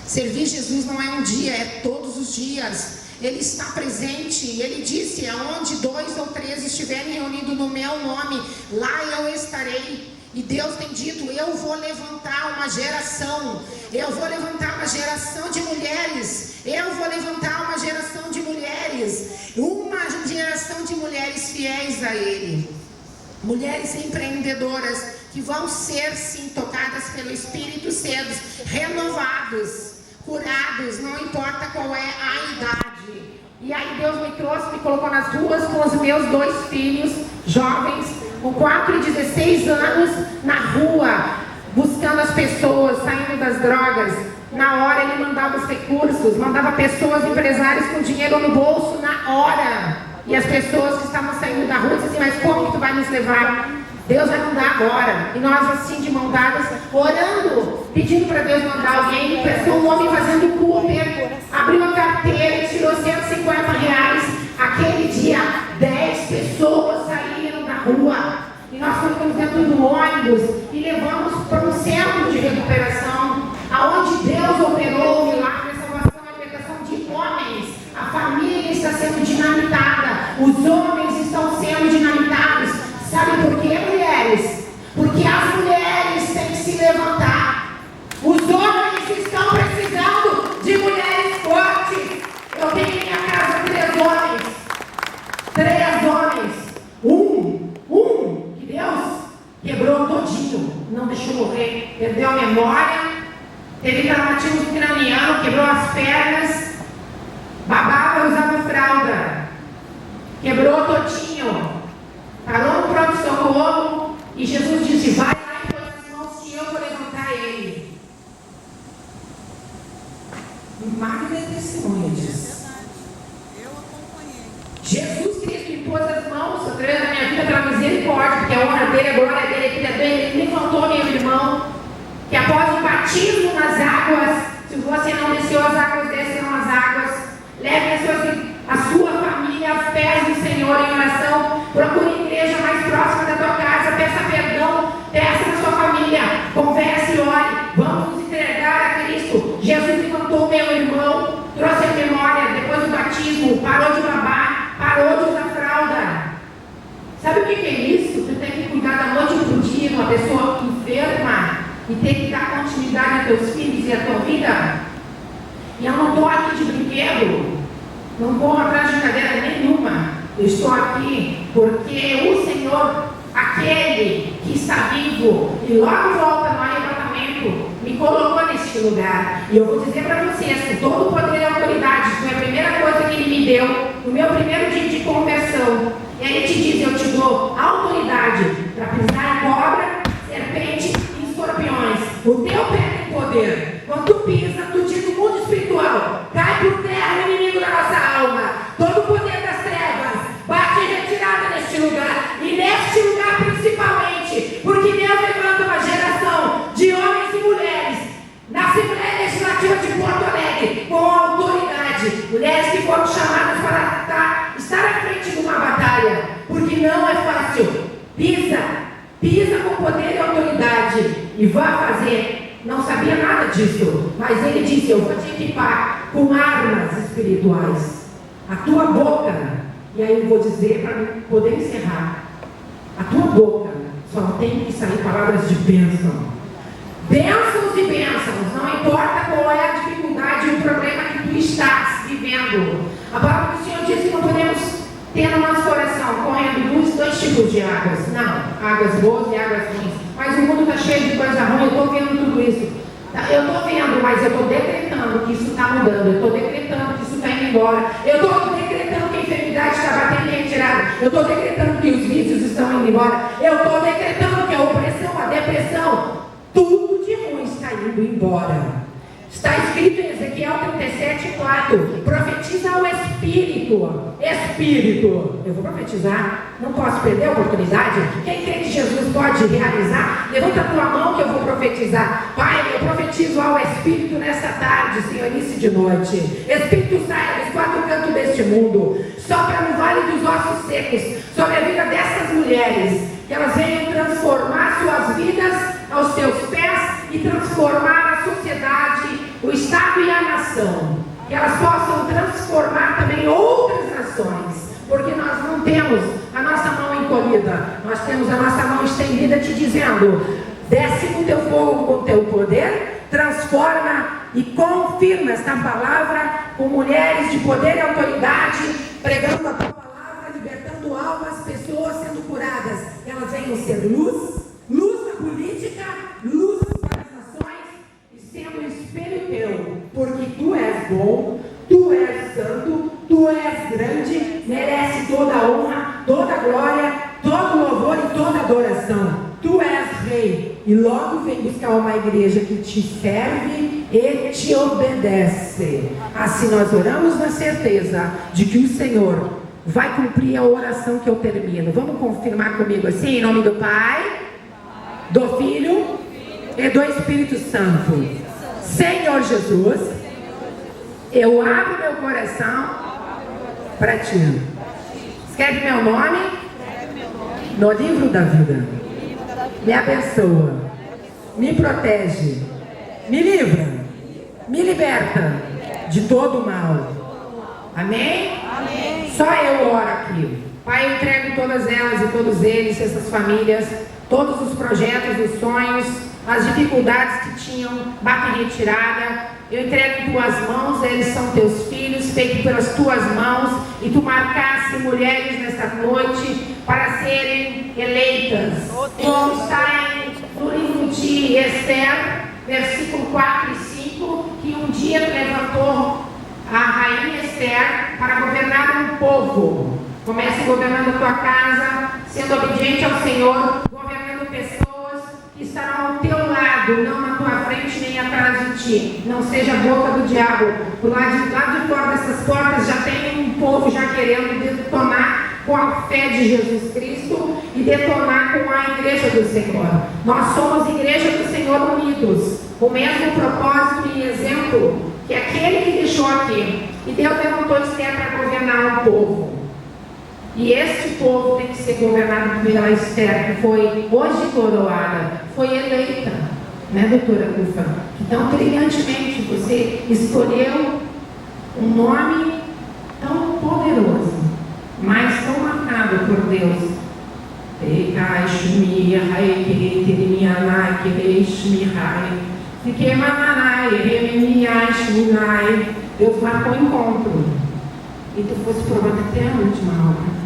Servir Jesus não é um dia, é todos os dias. Ele está presente, ele disse, aonde 2 ou 3 estiverem reunidos no meu nome, lá eu estarei. E Deus tem dito, eu vou levantar uma geração, eu vou levantar uma geração de mulheres, eu vou levantar uma geração de mulheres fiéis a Ele. Mulheres empreendedoras que vão ser sim tocadas pelo Espírito, ser renovados, curados, não importa qual é a idade. E aí Deus me trouxe, me colocou nas ruas com os meus 2 filhos, jovens, com 4 e 16 anos, na rua, buscando as pessoas, saindo das drogas. Na hora ele mandava os recursos, mandava pessoas, empresários com dinheiro no bolso, na hora. E as pessoas que estavam saindo da rua diziam assim, mas como que tu vai nos levar? Deus vai mandar agora. E nós assim de mão dadas, orando, pedindo para Deus mandar alguém. Pensou um homem fazendo Cooper, abriu a carteira e tirou R$150. Aquele dia, 10 pessoas saíram da rua. E nós ficamos dentro do ônibus e levamos para um centro de recuperação, aonde Deus operou o milagre, a salvação e a libertação de homens. A família está sendo dinamitada, os homens estão sendo dinamitados. Sabe por quê, mulheres? Porque as mulheres têm que se levantar. Os homens estão precisando de mulheres fortes. Eu tenho em minha casa 3 homens. 3 homens. Um que Deus quebrou todinho, não deixou morrer, perdeu a memória, teve traumatismo craniano, quebrou as pernas, babava, usava fralda, quebrou todinho. Parou no pronto-socorro e Jesus disse, vai lá em tuas mãos que eu vou levantar ele. Magna testemunha disso. Jesus Cristo me pôs as mãos através da minha vida pela misericórdia, porque a honra dele, a glória dele, a vida dele, ele levantou meu irmão, que após o batismo nas águas, se você não desceu as águas, descerão as águas, leve a sua família aos pés do Senhor em oração, procure a igreja mais próxima da tua casa, peça perdão, peça na sua família, converse e ore, vamos nos entregar a Cristo. Jesus levantou meu irmão, trouxe a memória, depois do batismo, parou de babar, parou de usar fralda. Sabe o que é isso? Tu tem que cuidar da noite para o dia, uma pessoa enferma, e tem que dar continuidade a teus filhos e a tua vida. E eu não estou aqui de brinquedo, não corro atrás de cadeira nenhuma. Eu estou aqui porque o Senhor, aquele que está vivo e logo volta no arrebatamento, me colocou neste lugar. E eu vou dizer para vocês, com todo o poder e autoridade, foi a primeira coisa que Ele me deu no meu primeiro dia de conversão. E Ele te diz, eu te dou autoridade para pisar em cobra, serpente e escorpiões. O teu pé tem poder. Quando tu pisa, tu diz no mundo espiritual, cai por terra o inimigo da nossa alma. Todo o poder das trevas bate em retirada neste lugar. E neste lugar principalmente, porque Deus levanta uma geração de homens e mulheres na Assembleia Legislativa de Porto Alegre, com autoridade. Mulheres que foram chamadas para estar à frente de uma batalha, porque não é fácil. Pisa com poder e autoridade e vá fazer. Não sabia nada disso, mas Ele disse, eu vou te equipar com armas espirituais. A tua boca, e aí eu vou dizer para poder encerrar, a tua boca só tem que sair palavras de bênção. Bênçãos e bênçãos, não importa qual é a dificuldade e o problema que tu estás vivendo. A palavra do Senhor disse que não podemos ter no nosso coração correndo dois tipos de águas. Não, águas boas e águas ruins. Mas o mundo está cheio de coisa ruim, eu estou vendo tudo isso. Eu estou vendo, mas eu estou decretando que isso está mudando. Eu estou decretando que isso está indo embora. Eu estou decretando que a enfermidade está batendo e é retirada. Eu estou decretando que os vícios estão indo embora. Eu estou decretando que a opressão, a depressão, tudo de ruim está indo embora. Está escrito em Ezequiel 37:4. Profetiza ao Espírito. Espírito. Eu vou profetizar. Não posso perder a oportunidade. Quem crê que Jesus pode realizar, levanta a tua mão que eu vou profetizar. Pai, eu profetizo ao Espírito nesta tarde, Senhor, início de noite. Espírito, saia dos quatro cantos deste mundo. Sopra no vale dos ossos secos, sobre a vida dessas mulheres. Que elas venham transformar suas vidas aos teus pés e transformar a sociedade, o Estado e a nação. Que elas possam transformar também outras nações. Porque nós não temos a nossa mão encolhida, nós temos a nossa mão estendida te dizendo: desce com teu fogo, com teu poder, transforma e confirma esta palavra com mulheres de poder e autoridade, pregando a tua palavra, libertando almas, pessoas sendo curadas. Elas venham ser luz, luz na política, luz para as nações e sendo espelho teu, porque tu és bom, tu és santo, tu és grande, merece toda a honra, toda a glória, todo o louvor e toda a adoração. Tu és rei e logo vem buscar uma igreja que te serve e te obedece. Assim nós oramos na certeza de que o Senhor vai cumprir a oração que eu termino. Vamos confirmar comigo assim, em nome do Pai, do Filho e do Espírito Santo. Senhor Jesus, eu abro meu coração para ti. Escreve meu nome no livro da vida. Me abençoa, me protege, me livra, me liberta de todo o mal. Amém? Amém. Só eu oro aqui. Pai, eu entrego todas elas e todos eles, essas famílias, todos os projetos, os sonhos, as dificuldades que tinham, bate retirada. Eu entrego em tuas mãos, eles são teus filhos, feitos pelas tuas mãos, e tu marcaste mulheres nesta noite para serem eleitas. Como está no livro de Esther, versículo 4 e 5, que um dia levantou a rainha Esther para governar um povo. Comece governando a tua casa, sendo obediente ao Senhor, governando pessoas que estarão ao teu lado, não na tua frente nem atrás de ti. Não seja a boca do diabo. Do lado de fora dessas portas já tem um povo já querendo detonar com a fé de Jesus Cristo e detonar com a igreja do Senhor. Nós somos igreja do Senhor unidos, com o mesmo propósito e exemplo que aquele que deixou aqui. E Deus levantou Esther para governar um povo. E este povo tem que ser governado pela Esther, que foi hoje coroada, foi eleita, né, doutora Cufa? Então, brilhantemente, você escolheu um nome tão poderoso, mas tão marcado por Deus. Deus marcou o encontro. E tu fosse provado até a última hora.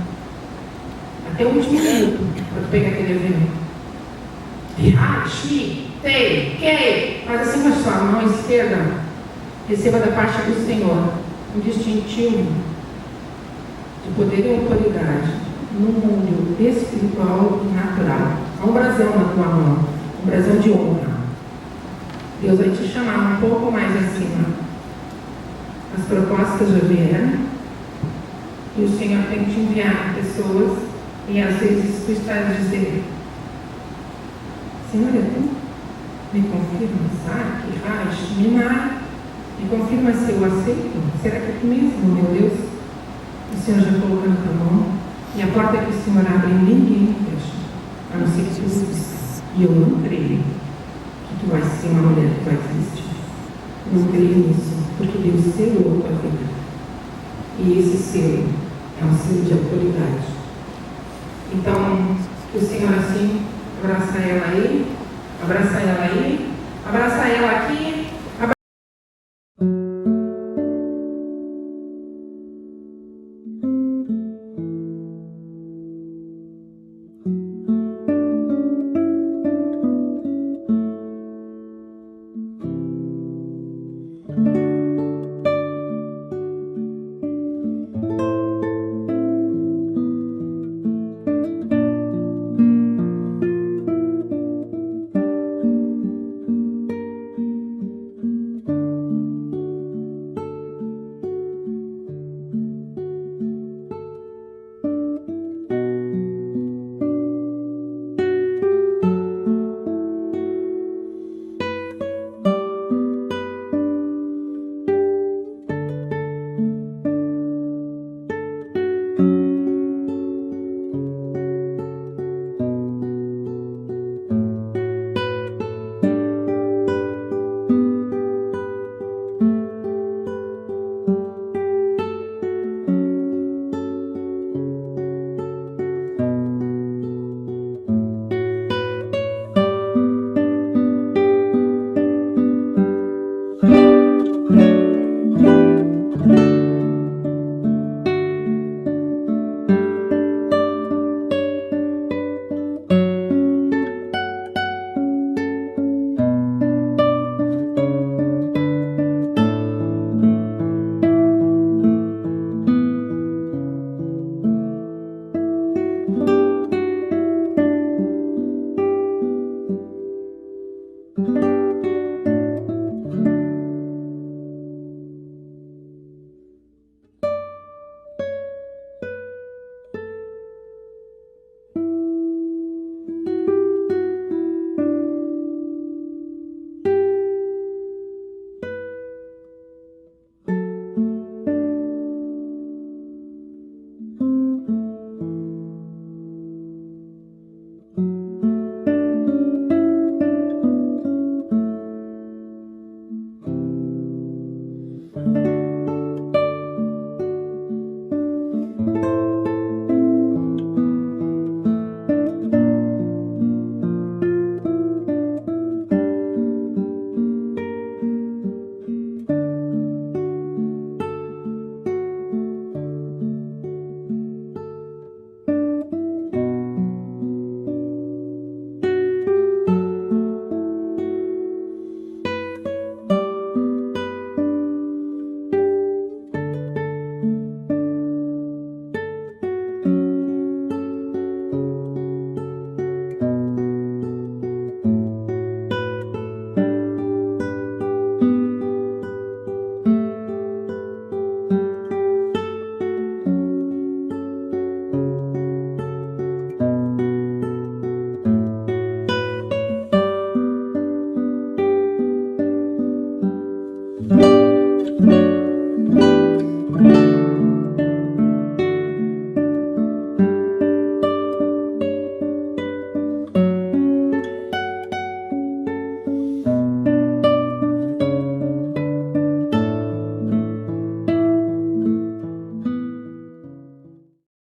Até o último minuto, para tu pegar aquele evento. Faz assim com a sua mão esquerda. Receba da parte do Senhor um distintivo de poder e autoridade no mundo espiritual e natural. Há um brasão na tua mão, um brasão de honra. Deus vai te chamar um pouco mais acima. As propostas já vieram e o Senhor tem que te enviar pessoas e às vezes tu estás dizendo: Senhor, me confirma, sabe? Me confirma se eu aceito. Será que é tu mesmo, meu Deus? O Senhor já colocou na tua mão e a porta que o Senhor abre ninguém fecha, a não ser que tu existas. E eu não creio que tu vais ser uma mulher que vai existir. Não creio nisso, porque Deus selou a tua vida. E esse selo é um selo de autoridade. Então, que o Senhor assim, abraça ela aí, abraça ela aqui,